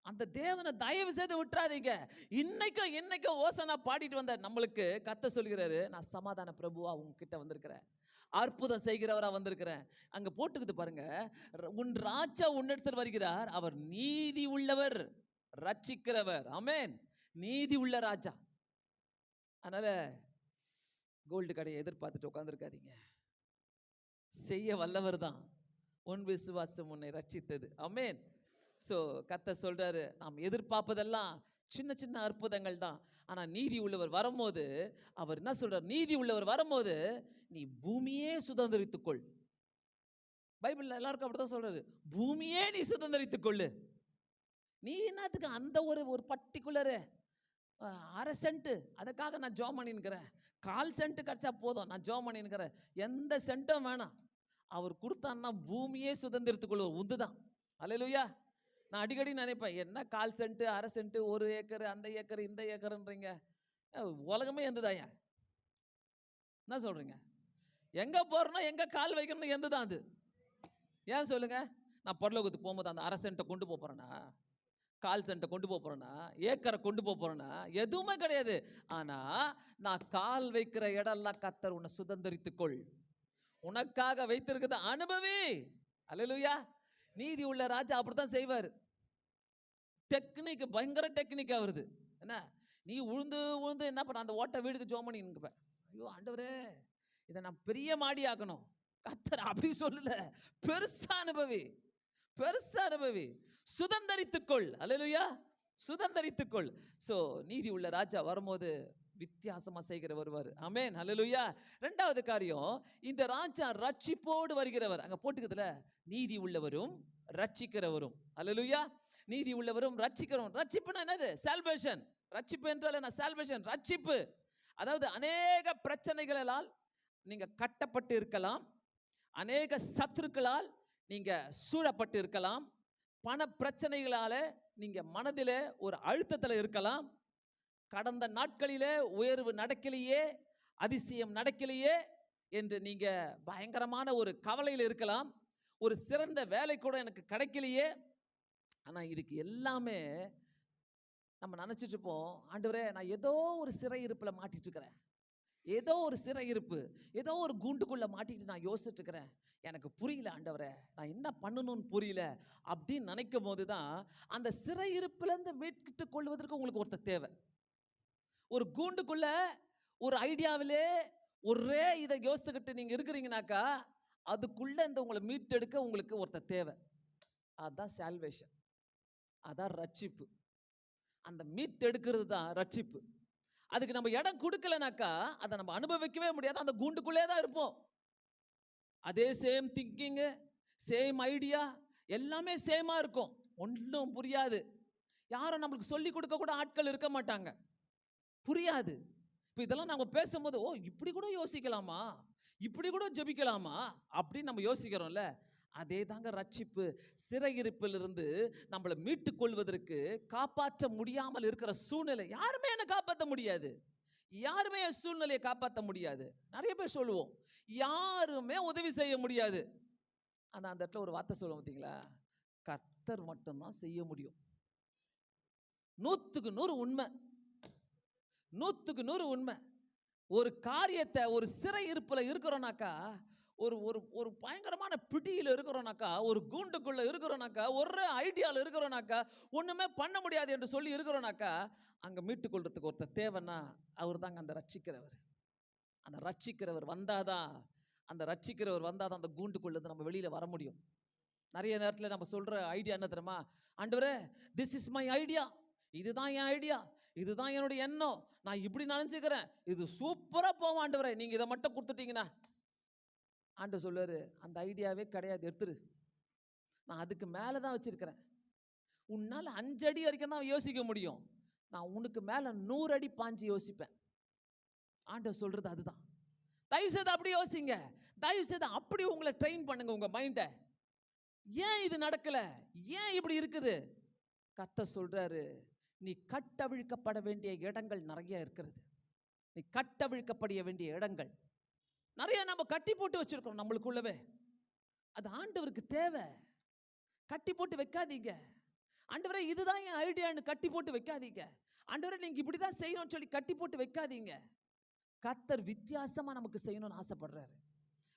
அந்த தேவனை தயவு செய்து விட்டுறாதீங்க. இன்னைக்கும் ஓசனா பாடிட்டு வந்த நம்மளுக்கு கத்த சொல்கிறாரு, நான் சமாதான பிரபுவா உங்ககிட்ட வந்திருக்கிறேன், அற்புதம் செய்கிறவரா வந்திருக்கிறேன். அங்க போட்டுக்குது பாருங்க, உன் ராஜா உன்னிடத்தில் வருகிறார், அவர் நீதி உள்ளவர், ரட்சிக்கிறவர். ஆமென். நீதி உள்ள ராஜா. அதனால கோல்டு கடையை எதிர்பார்த்துட்டு உட்காந்துருக்காதீங்க. செய்ய வல்லவர் தான். உன் விசுவாசம் உன்னை ரட்சித்தது. ஆமென். ஸோ கர்த்தர் சொல்றாரு, நாம் எதிர்பார்ப்பதெல்லாம் சின்ன சின்ன அற்புதங்கள் தான். ஆனா நீதி உள்ளவர் வரும்போது அவர் என்ன சொல்றார்? நீதி உள்ளவர் வரும்போது நீ பூமியே சுதந்திரித்துக்கொள். பைபிள்ல எல்லாருக்கும் அப்படிதான் சொல்றாரு, பூமியே நீ சுதந்திரித்துக்கொள்ளு. நீ என்னத்துக்கு அந்த ஒரு பர்டிகுலர் அரை சென்ட் அதுக்காக நான் ஜோம் பண்ணின்னுக்கிறேன், 1/4 சென்ட் கிடைச்சா போதும் நான் ஜோம் பண்ணின்னுக்கிறேன். எந்த சென்ட்டும் வேணாம். அவர் கொடுத்தான்னா பூமியே சுதந்திரத்துக்குள்ள உந்துதான். அல்லேலூயா. நான் அடிக்கடி நினைப்பேன், என்ன 1/4 சென்ட், அரை சென்ட், 1 ஏக்கர், அந்த ஏக்கர், இந்த ஏக்கர்ன்றீங்க. உலகமே எந்துதாயா? என்ன சொல்றீங்க? எங்க போறோம்னா எங்க கால் வைக்கணும் எந்துதான் அது. ஏன் சொல்லுங்க? நான் பரலோகத்துக்கு போகும்போது அந்த அரை சென்ட்டை கொண்டு போறேன்னா, 1/4 சென்ட்டை கொண்டு போறேன்னா, ஏக்கரை கொண்டு போறேன்னா எதுவுமே கிடையாது. ஆனா நான் கால் வைக்கிற இடம்லாம் கர்த்தர் உன்னை சுதந்திரித்துக்கொள், உனக்காக வைத்திருக்கிறது அனுபவி. அல்லேலூயா. நீதி உள்ள ராஜா அப்படித்தான் செய்வார். டெக்னிக் பயங்கர டெக்னிக்கா வருது. என்ன நீ உழுந்து உழுந்து என்ன பண்ண அந்த ஓட்ட வீடுக்கு ஜோம் பண்ணி நிற்ப. ஐயோ ஆண்டவரே, இதை நான் பெரிய மாடி ஆக்கணும். கர்த்தர் அப்படி சொல்லல, பெருசா அனுபவி, பெருசா அனுபவி, சுதந்திரித்துக்கொள். அல்லேலூயா. சுதந்திரித்துக்கொள். சோ நீதி உள்ள ராஜா வரும்போது வித்தியாசமா செய்கிற வருவார். ஆமென். அல்லேலூயா. இரண்டாவது காரியம், இந்த ராஜா ரட்சிப்போடு வருகிறவர். அங்க போட்டுக்கிறதுல நீதி உள்ளவரும் ரட்சிக்கிறவரும். அல்லேலூயா. நீதி உள்ளவரும் ரட்சிக்கிறவரும். ரட்சிப்புனா என்னது? சால்வேஷன். ரட்சிப்பு என்றால் என்ன? சால்வேஷன், ரட்சிப்பு. அதாவது அநேக பிரச்சனைகளால் நீங்க கட்டப்பட்டு இருக்கலாம், அநேக சத்துருக்களால் நீங்க சூழப்பட்டு இருக்கலாம், பண பிரச்சனைகளால நீங்க மனதிலே ஒரு அழுத்தத்தில் இருக்கலாம், கடந்த நாட்களிலே உயர்வு நடக்கலையே, அதிசயம் நடக்கலையே என்று நீங்க பயங்கரமான ஒரு கவலையில் இருக்கலாம், ஒரு சிறந்த வேலை கூட எனக்கு கிடைக்கலையே. ஆனா இதுக்கு எல்லாமே நம்ம நினைச்சிட்டு இருப்போம், ஆண்டவரே நான் ஏதோ ஒரு சிறையிருப்புல மாட்டிட்டு இருக்கிறேன், ஏதோ ஒரு சிறையிருப்பு, ஏதோ ஒரு கூண்டுக்குள்ள மாட்டிட்டு நான் யோசிச்சுட்டு இருக்கிறேன், எனக்கு புரியல ஆண்டவரே, நான் என்ன பண்ணணும்னு புரியல அப்படின்னு நினைக்கும் போதுதான் அந்த சிறையிருப்புலேருந்து மீட்டு கொள்வதற்கு உங்களுக்கு ஒருத்தர் தேவை. ஒரு கூண்டுக்குள்ள ஒரு ஐடியாவிலே ஒரே இதை யோசிச்சுக்கிட்டு நீங்க இருக்கிறீங்கனாக்கா அதுக்குள்ள இந்த உங்களை மீட்டெடுக்க உங்களுக்கு ஒருத்தர் தேவை. அதான் சால்வேஷன், அதான் ரட்சிப்பு. அந்த மீட்டெடுக்கிறது தான் ரட்சிப்பு. அதுக்கு நம்ம இடம் கொடுக்கலனாக்கா அதை நம்ம அனுபவிக்கவே முடியாது. அந்த கூண்டுக்குள்ளே தான் இருப்போம். அதே சேம் திங்கிங், சேம் ஐடியா, எல்லாமே சேமா இருக்கும். ஒன்றும் புரியாது. யாரும் நம்மளுக்கு சொல்லி கொடுக்க கூட ஆட்கள் இருக்க மாட்டாங்க. புரியாது. இப்போ இதெல்லாம் நம்ம பேசும்போது, ஓ இப்படி கூட யோசிக்கலாமா, இப்படி கூட ஜெபிக்கலாமா அப்படின்னு நம்ம யோசிக்கிறோம்ல. அதே தாங்க ரட்சிப்பு. சிறையிருப்பிலிருந்து நம்மளை மீட்டு கொள்வதற்கு காப்பாற்ற முடியாமல் இருக்கிற சூழ்நிலை. யாருமே என்ன காப்பாற்ற முடியாது, யாருமே என் சூழ்நிலையை காப்பாற்ற முடியாது. நிறைய பேர் சொல்லுவோம், யாருமே உதவி செய்ய முடியாது. ஆனா அந்த இடத்துல ஒரு வார்த்தை சொல்லுவோம் பார்த்தீங்களா, கர்த்தர் மட்டும்தான் செய்ய முடியும். 100க்கு 100 உண்மை, 100க்கு 100 உண்மை. ஒரு காரியத்தை ஒரு சிறை இருப்புல இருக்கிறோம்னாக்கா, ஒரு ஒரு ஒரு பயங்கரமான பிடியில் இருக்கிறோம்னாக்கா, ஒரு கூண்டுக்குள்ள இருக்கிறோம்னாக்கா, ஒரு ஐடியாவில் இருக்கிறோம்னாக்கா, ஒண்ணுமே பண்ண முடியாது என்று சொல்லி இருக்கிறோம்னாக்கா, அங்க மீட்டுக் கொள்றதுக்கு ஒருத்தர் தேவைன்னா அவர் தாங்க அந்த ரட்சிக்கிறவர். அந்த ரட்சிக்கிறவர் வந்தாதான் அந்த ரட்சிக்கிறவர் வந்தால் தான் அந்த கூண்டுக்குள்ளது நம்ம வெளியில் வர முடியும். நிறைய நேரத்தில் நம்ம சொல்கிற ஐடியா என்ன தெரியுமா? ஆண்டவரே, திஸ் இஸ் மை ஐடியா, இதுதான் என் ஐடியா, இதுதான் என்னுடைய எண்ணம், நான் இப்படி நினச்சிக்கிறேன், இது சூப்பராக போவோம் ஆண்டவரே, நீங்கள் இதை மட்டும் கொடுத்துட்டீங்கன்னா. ஆண்டவர் சொல்லுவார், அந்த ஐடியாவே கிடையாது, எடுத்துரு, நான் அதுக்கு மேலே தான் வச்சுருக்கிறேன். உன்னால் 5 அடி வரைக்கும் தான் யோசிக்க முடியும், நான் உனக்கு மேலே 100 அடி பாஞ்சு யோசிப்பேன். ஆண்டவர் சொல்கிறது அதுதான். தயவு செய்து அப்படி யோசிங்க, தயவு செய்து அப்படி உங்களை ட்ரெயின் பண்ணுங்க உங்கள் மைண்டை. ஏன் இது நடக்கல, ஏன் இப்படி இருக்குது? கர்த்தர் சொல்றாரு, நீ கட்டவிழ்க்கப்பட வேண்டிய இடங்கள் நிறைய இருக்கிறது. நீ கட்டவிழ்க்கப்பட வேண்டிய இடங்கள் நிறைய நம்ம கட்டி போட்டு வச்சிருக்கோம் நம்மளுக்குள்ளவே. அது ஆண்டவருக்கு தேவை. கட்டி போட்டு வைக்காதீங்க. ஆண்டவரே, இதுதான் என் ஐடியான்னு கட்டி போட்டு வைக்காதீங்க. ஆண்டவரே, நீங்க இப்படிதான் செய்யணும்னு சொல்லி கட்டி போட்டு வைக்காதீங்க. கர்த்தர் வித்தியாசமா நமக்கு செய்யணும்னு ஆசைப்படுறாரு.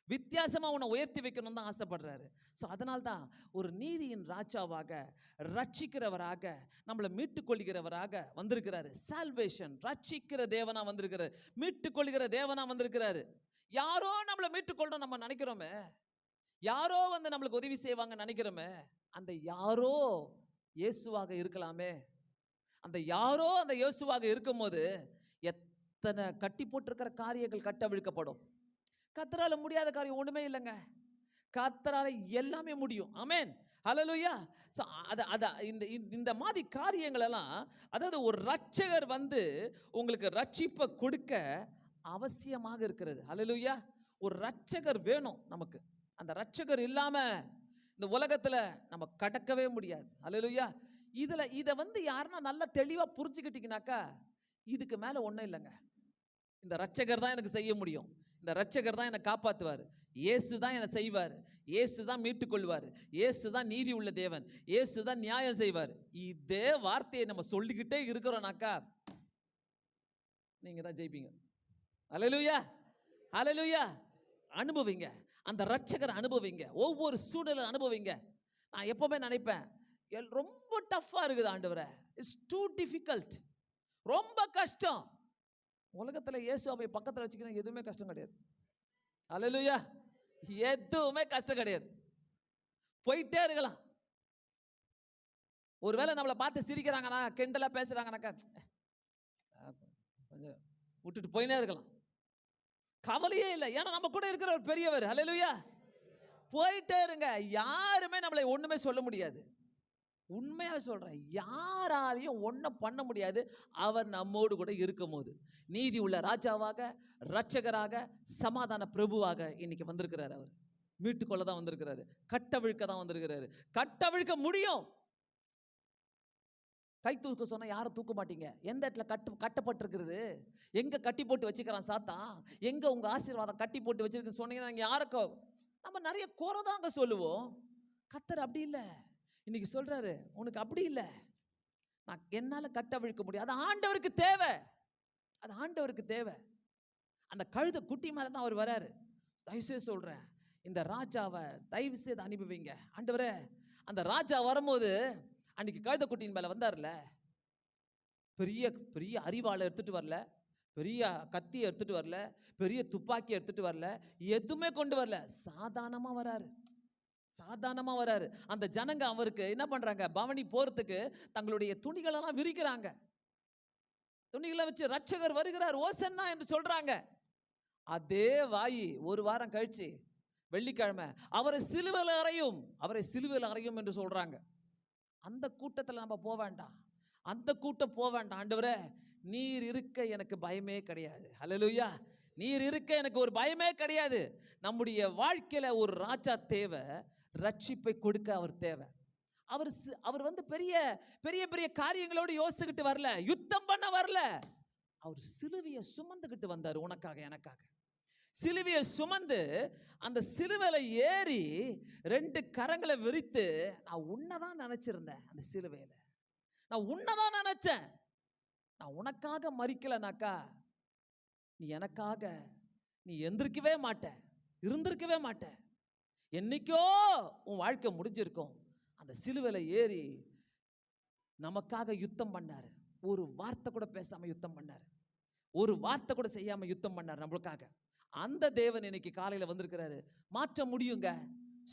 வித்தியாசமா உன்னை உயர்த்தி வைக்கணும் தான் ஆசைப்படுறாரு. ஸோ அதனால்தான் ஒரு நீதியின் ராஜாவாக, ரட்சிக்கிறவராக, நம்மளை மீட்டுக்கொள்கிறவராக வந்திருக்கிறாரு. சால்வேஷன், ரட்சிக்கிற தேவனா வந்திருக்கிறாரு, மீட்டுக்கொள்கிற தேவனா வந்திருக்கிறாரு. யாரோ நம்மளை மீட்டுக்கொள்ளணும் நம்ம நினைக்கிறோமே, யாரோ வந்து நம்மளுக்கு உதவி செய்வாங்க நினைக்கிறோமே, அந்த யாரோ இயேசுவாக இருக்கலாமே. அந்த யாரோ அந்த இயேசுவாக இருக்கும்போது எத்தனை கட்டி போட்டிருக்கிற காரியங்கள் கட்டவிழ்க்கப்படும். கர்த்தரால முடியாத காரியம் ஒண்ணுமே இல்லைங்க. கர்த்தரால எல்லாமே முடியும். ஆமென், ஹல்லேலூயா. சோ இந்த மாதிரி காரியங்கள் எல்லாம், அதாவது ஒரு ரட்சகர் வந்து உங்களுக்கு ரட்சிப்பை கொடுக்க அவசியமாக இருக்கிறது. ஹல்லேலூயா. ஒரு ரட்சகர் வேணும் நமக்கு. அந்த ரட்சகர் இல்லாம இந்த உலகத்துல நம்ம கடக்கவே முடியாது. ஹல்லேலூயா. இதை வந்து யாருன்னா நல்லா தெளிவா புரிஞ்சுக்கிட்டீங்கன்னாக்கா, இதுக்கு மேல ஒண்ணும் இல்லைங்க. இந்த ரட்சகர் தான் எனக்கு செய்ய முடியும், இந்த ரட்சகர் தான் என்னை காப்பாற்றுவார், இயேசு தான் என்னை செய்வார், இயேசு தான் மீட்டுக்கொள்வார், இயேசு தான் நீதி உள்ள தேவன், இயேசு தான் நியாயம் செய்வார். இதே வார்த்தையை நம்ம சொல்லிக்கிட்டே இருக்கிறோம்னாக்கா நீங்க தான் ஜெயிப்பீங்க. ஹல்லேலூயா, ஹல்லேலூயா. அனுபவிங்க, அந்த ரட்சகரை அனுபவிங்க, ஒவ்வொரு சூழ்நிலை அனுபவிங்க. நான் எப்பவுமே நினைப்பேன், ரொம்ப டஃப்பா இருக்குது ஆண்டவரே, இட்ஸ் டூ டிஃபிகல்ட், ரொம்ப கஷ்டம். உலகத்தில் இயேசுவை பக்கத்தில் வச்சுக்கணும், எதுவுமே கஷ்டம் கிடையாது. ஹல்லேலூயா. எதுவுமே கஷ்டம் கிடையாது, போயிட்டே இருக்கலாம். ஒருவேளை நம்மளை பார்த்து சிரிக்கிறாங்கன்னா, கிண்டலா பேசுறாங்கனாக்கா கொஞ்சம் விட்டுட்டு போயினே இருக்கலாம், கவலையே இல்லை. ஏன்னா நம்ம கூட இருக்கிற ஒரு பெரியவர். ஹல்லேலூயா. போயிட்டே இருங்க, யாருமே நம்மளை ஒண்ணுமே சொல்ல முடியாது. உண்மையாக சொல்றேன், யாராலையும் ஒன்றும் பண்ண முடியாது. அவர் நம்மோடு கூட இருக்கும் போது நீதி உள்ள ராஜாவாக, ரட்சகராக, சமாதான பிரபுவாக இன்னைக்கு வந்திருக்கிறார். அவர் மீட்டுக்கொள்ள தான் வந்திருக்கிறாரு, கட்டவிழ்க்க தான் வந்திருக்கிறாரு. கட்டவிழ்க்க முடியும். கை தூக்க சொன்னா யாரும் தூக்க மாட்டீங்க. எந்த இடத்துல கட்டப்பட்டிருக்கிறது, எங்க கட்டி போட்டு வச்சுக்கிறான் சாத்தான், எங்க உங்க ஆசீர்வாதம் கட்டி போட்டு வச்சிருக்கு சொன்னீங்கன்னா யாருக்கும் நம்ம நிறைய குறைதாங்க சொல்லுவோம். கர்த்தர் அப்படி இல்லை. இன்னைக்கு சொல்றாரு, உனக்கு அப்படி இல்லை, நான் என்னால கட்டவிழ்க்க முடியும். அது ஆண்டவருக்கு தேவை, அது ஆண்டவருக்கு தேவை. அந்த கழுத குட்டி மேல தான் அவர் வராரு. தயவுசெய்து சொல்றேன், இந்த ராஜாவை தயவு செய்து அனுபவிங்க. ஆண்டவரே, அந்த ராஜா வரும்போது அன்னைக்கு கழுத குட்டியின் மேல வந்தார்ல, பெரிய பெரிய அரிவாளை எடுத்துட்டு வரல, பெரிய கத்தியை எடுத்துட்டு வரல, பெரிய துப்பாக்கி எடுத்துட்டு வரல, எதுவுமே கொண்டு வரல, சாதாரணமா வராரு, சாதாரணமா வராரு. அந்த ஜனங்க அவருக்கு என்ன பண்றாங்க, பவனி போறதுக்கு தங்களுடைய துணிகளெல்லாம் விரிக்கிறாங்க. துணிகளை வச்சு ரட்சகர் வருகிறார் ஓசன்னா என்று சொல்றாங்க. அதே வாயி ஒரு வாரம் கழிச்சு வெள்ளிக்கிழமை அவரை சிலுவையில் அறையும், அவரை சிலுவையில் அறையும் என்று சொல்றாங்க. அந்த கூட்டத்தில் நம்ம போக வேண்டாம், அந்த கூட்டம் போக வேண்டாம். ஆண்டவரே, நீர் இருக்க எனக்கு பயமே கிடையாது. ஹல்லேலூயா. நீர் இருக்க எனக்கு ஒரு பயமே கிடையாது. நம்முடைய வாழ்க்கையில ஒரு ராஜா தேவை, ரட்சிப்பை கொடுக்க அவர் தேவை. அவர் வந்து பெரிய பெரிய பெரிய காரியங்களோடு யோசிச்சுக்கிட்டு வரல, யுத்தம் பண்ண வரல. அவர் சிலுவையை சுமந்துக்கிட்டு வந்தார், உனக்காக எனக்காக. சிலுவையை சுமந்து அந்த சிலுவையில ஏறி 2 கரங்களை விரித்து, நான் உன்னதான் நினைச்சிருந்தேன், அந்த சிலுவையில நான் உன்னதான் நினைச்சேன். நான் உனக்காக மரிக்கலனாக்கா நீ எனக்காக நீ எந்திருக்கவே மாட்ட, இருந்திருக்கவே மாட்ட. என்னைக்கோ உன் வாழ்க்கை முடிஞ்சிருக்கும். அந்த சிலுவையில ஏறி நமக்காக யுத்தம் பண்ணாரு. ஒரு வார்த்தை கூட பேசாம யுத்தம் பண்ணாரு, ஒரு வார்த்தை கூட செய்யாம யுத்தம் பண்ணார் நம்மளுக்காக. அந்த தேவன் இன்னைக்கு காலையில வந்திருக்கிறாரு. மாற்ற முடியுங்க,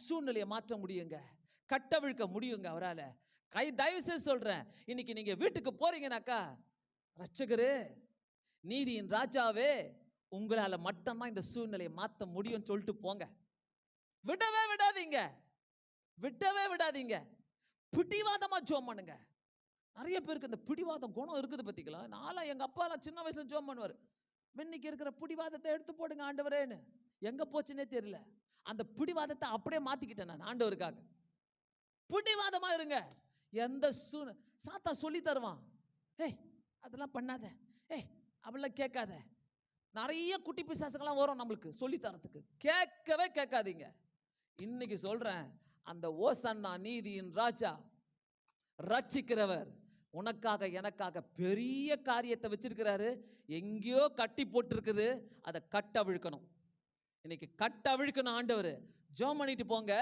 சூழ்நிலையை மாற்ற முடியுங்க, கட்டவிழ்க்க முடியுங்க அவரால. தயவு செய்து சொல்றேன், இன்னைக்கு நீங்க வீட்டுக்கு போறீங்கன்னாக்கா, ரட்சகரே, நீதியின் ராஜாவே, உங்களால மட்டும்தான் இந்த சூழ்நிலையை மாற்ற முடியும்னு சொல்லிட்டு போங்க. விடவே விடாதீங்க, விடவே விடாதீங்க. பிடிவாதமா ஜெபம் பண்ணுங்க. நிறைய பேருக்கு இந்த பிடிவாதம் குணம் இருக்குது பத்திங்களா. நான்லாம் எங்க அப்பா சின்ன வயசுல ஜெபம் பண்ணுவார். இன்னைக்கு இருக்கிற பிடிவாதத்தை எடுத்து போடுங்க ஆண்டவரேன்னு. எங்க போச்சுன்னே தெரியல. அந்த பிடிவாதத்தை அப்படியே மாத்திக்கிட்டேன் நான் ஆண்டவருக்காக. பிடிவாதமா இருங்க. எந்த சாத்தா சொல்லி தருவான், ஏய் அதெல்லாம் பண்ணாத, ஏய் அவளெல்லாம் கேட்காத. நிறைய குட்டி பிசாசுகள்லாம் வரும் நம்மளுக்கு சொல்லி தரத்துக்கு. கேட்கவே கேட்காதீங்க. இன்னைக்கு சொல்றேன், அந்த ஓசன்னா நீதியின் ராஜா, ரட்சிக்கிறவர், உனக்காக எனக்காக பெரிய காரியத்தை வச்சிருக்கிறாரு. எங்கேயோ கட்டி போட்டிருக்குது, அதை கட்டவிழ்க்கணும். இன்னைக்கு கட்டவிழ்க்கணும். ஆண்டவர் ஜெபம் பண்ணிட்டு போங்க.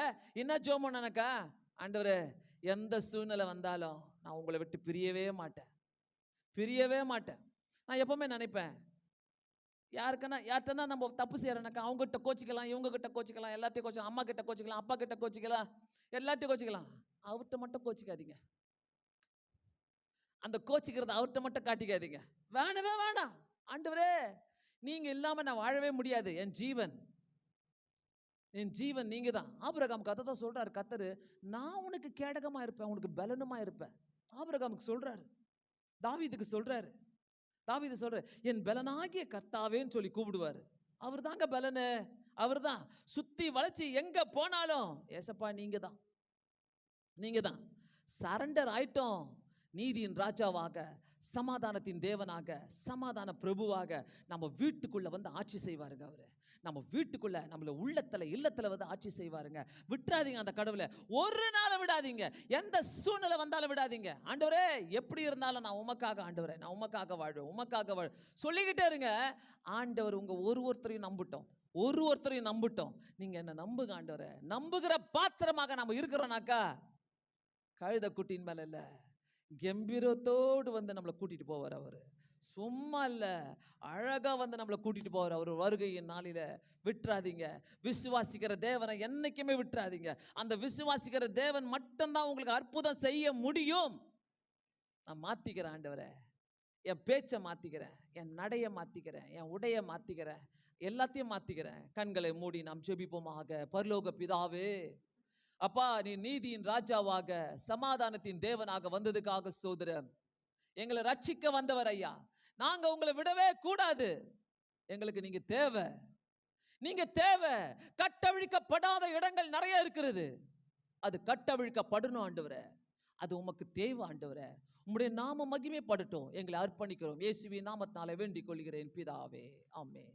என்ன ஜெபம் பண்ணானக்கா, ஆண்டவரே எந்த சூழ்நிலை வந்தாலும் நான் உங்களை விட்டு பிரியவே மாட்டேன், பிரியவே மாட்டேன். நான் எப்பவுமே நினைப்பேன், யார்கிட்டனா நம்ம தப்பு செய்யறனாக்கா அவங்ககிட்ட கோச்சிக்கலாம், இவங்க கிட்ட கோச்சிக்கலாம், எல்லாத்தையும் கோச்சிக்கலாம், அம்மா கிட்ட கோச்சிக்கலாம், அப்பா கிட்ட கோச்சிக்கலாம், எல்லாத்தையும் கோச்சிக்கலாம். அவர்கிட்ட மட்டும் கோச்சிக்காதீங்க. அந்த கோச்சிக்கிறத அவர்கிட்ட மட்டும் காட்டிக்காதீங்க. வேணவே வேணாம். ஆண்டவரே நீங்க இல்லாம நான் வாழவே முடியாது. என் ஜீவன் நீங்க தான். ஆபிரகாம் கதை தான் சொல்றாரு கர்த்தர், நான் உனக்கு கேடகமா இருப்பேன், உனக்கு பலனுமா இருப்பேன். ஆபிரகாமுக்கு சொல்றாரு, தாவீதுக்கு சொல்றாரு. தாவீது சொல்ற, என் பலனாகிய கர்த்தாவேன்னு சொல்லி கூப்பிடுவாரு. அவர் தாங்க பலனு, அவர் தான். சுத்தி வளைச்சி எங்க போனாலும் ஏசப்பா நீங்க தான், நீங்க தான். சரண்டர் ஆயிட்டோம். நீதியின் ராஜாவாக, சமாதானத்தின் தேவனாக, சமாதான பிரபுவாக நம்ம வீட்டுக்குள்ள வந்து ஆட்சி செய்வாருங்க. அவரு நம்ம வீட்டுக்குள்ள, நம்மள உள்ளத்துல இல்லத்துல வந்து ஆட்சி செய்வாருங்க. விட்டுறாதீங்க அந்த கடவுளை, ஒரு நாள் விடாதீங்க. எந்த சூழ்நிலை வந்தாலும் விடாதீங்க. ஆண்டவரே எப்படி இருந்தாலும் நான் உமக்காக, ஆண்டவரே நான் உமக்காக வாழ்வேன், உமக்காக சொல்லிக்கிட்டே இருங்க. ஆண்டவர் உங்க ஒருத்தரையும் நம்பிட்டோம், ஒருத்தரையும் நம்பிட்டோம். நீங்க என்ன நம்புங்க ஆண்டவரே. நம்புகிற பாத்திரமாக நம்ம இருக்கிறோம்னாக்கா, கழுத குட்டியின் மேல இல்ல, கம்பீரத்தோடு வந்து நம்மளை கூட்டிட்டு போவார். அவரு சும்மா இல்ல, அழகா வந்து நம்மளை கூட்டிட்டு போவார். அவர் வருகையின் நாளில. விட்டுறாதீங்க. விசுவாசிக்கிற தேவனை என்னைக்குமே விட்டுறாதீங்க. அந்த விசுவாசிக்கிற தேவன் மட்டும்தான் உங்களுக்கு அற்புதம் செய்ய முடியும். நான் மாத்திக்கிறேன் ஆண்டவரே, என் பேச்சை மாத்திக்கிறேன், என் நடைய மாத்திக்கிறேன், என் உடைய மாத்திக்கிறேன், எல்லாத்தையும் மாத்திக்கிறேன். கண்களை மூடி நாம் ஜெபிப்போமாக. பரலோக பிதாவே, அப்பா நீ நீதியின் ராஜாவாக, சமாதானத்தின் தேவனாக வந்ததுக்காக சோதரன். எங்களை ரட்சிக்க வந்தவர் ஐயா. நாங்க உங்களை விடவே கூடாது. எங்களுக்கு நீங்க தேவை, நீங்க தேவை. கட்டவிழ்க்கப்படாத இடங்கள் நிறைய இருக்கிறது, அது கட்டவிழ்க்கப்படணும் ஆண்டவரே. அது உமக்கு தேவை ஆண்டவரே. உம்முடைய நாம மகிமைப்படட்டும். எங்களை அர்ப்பணிக்கிறோம். இயேசுவின் நாமத்தினாலே வேண்டிக் கொள்கிறேன் பிதாவே, ஆமென்.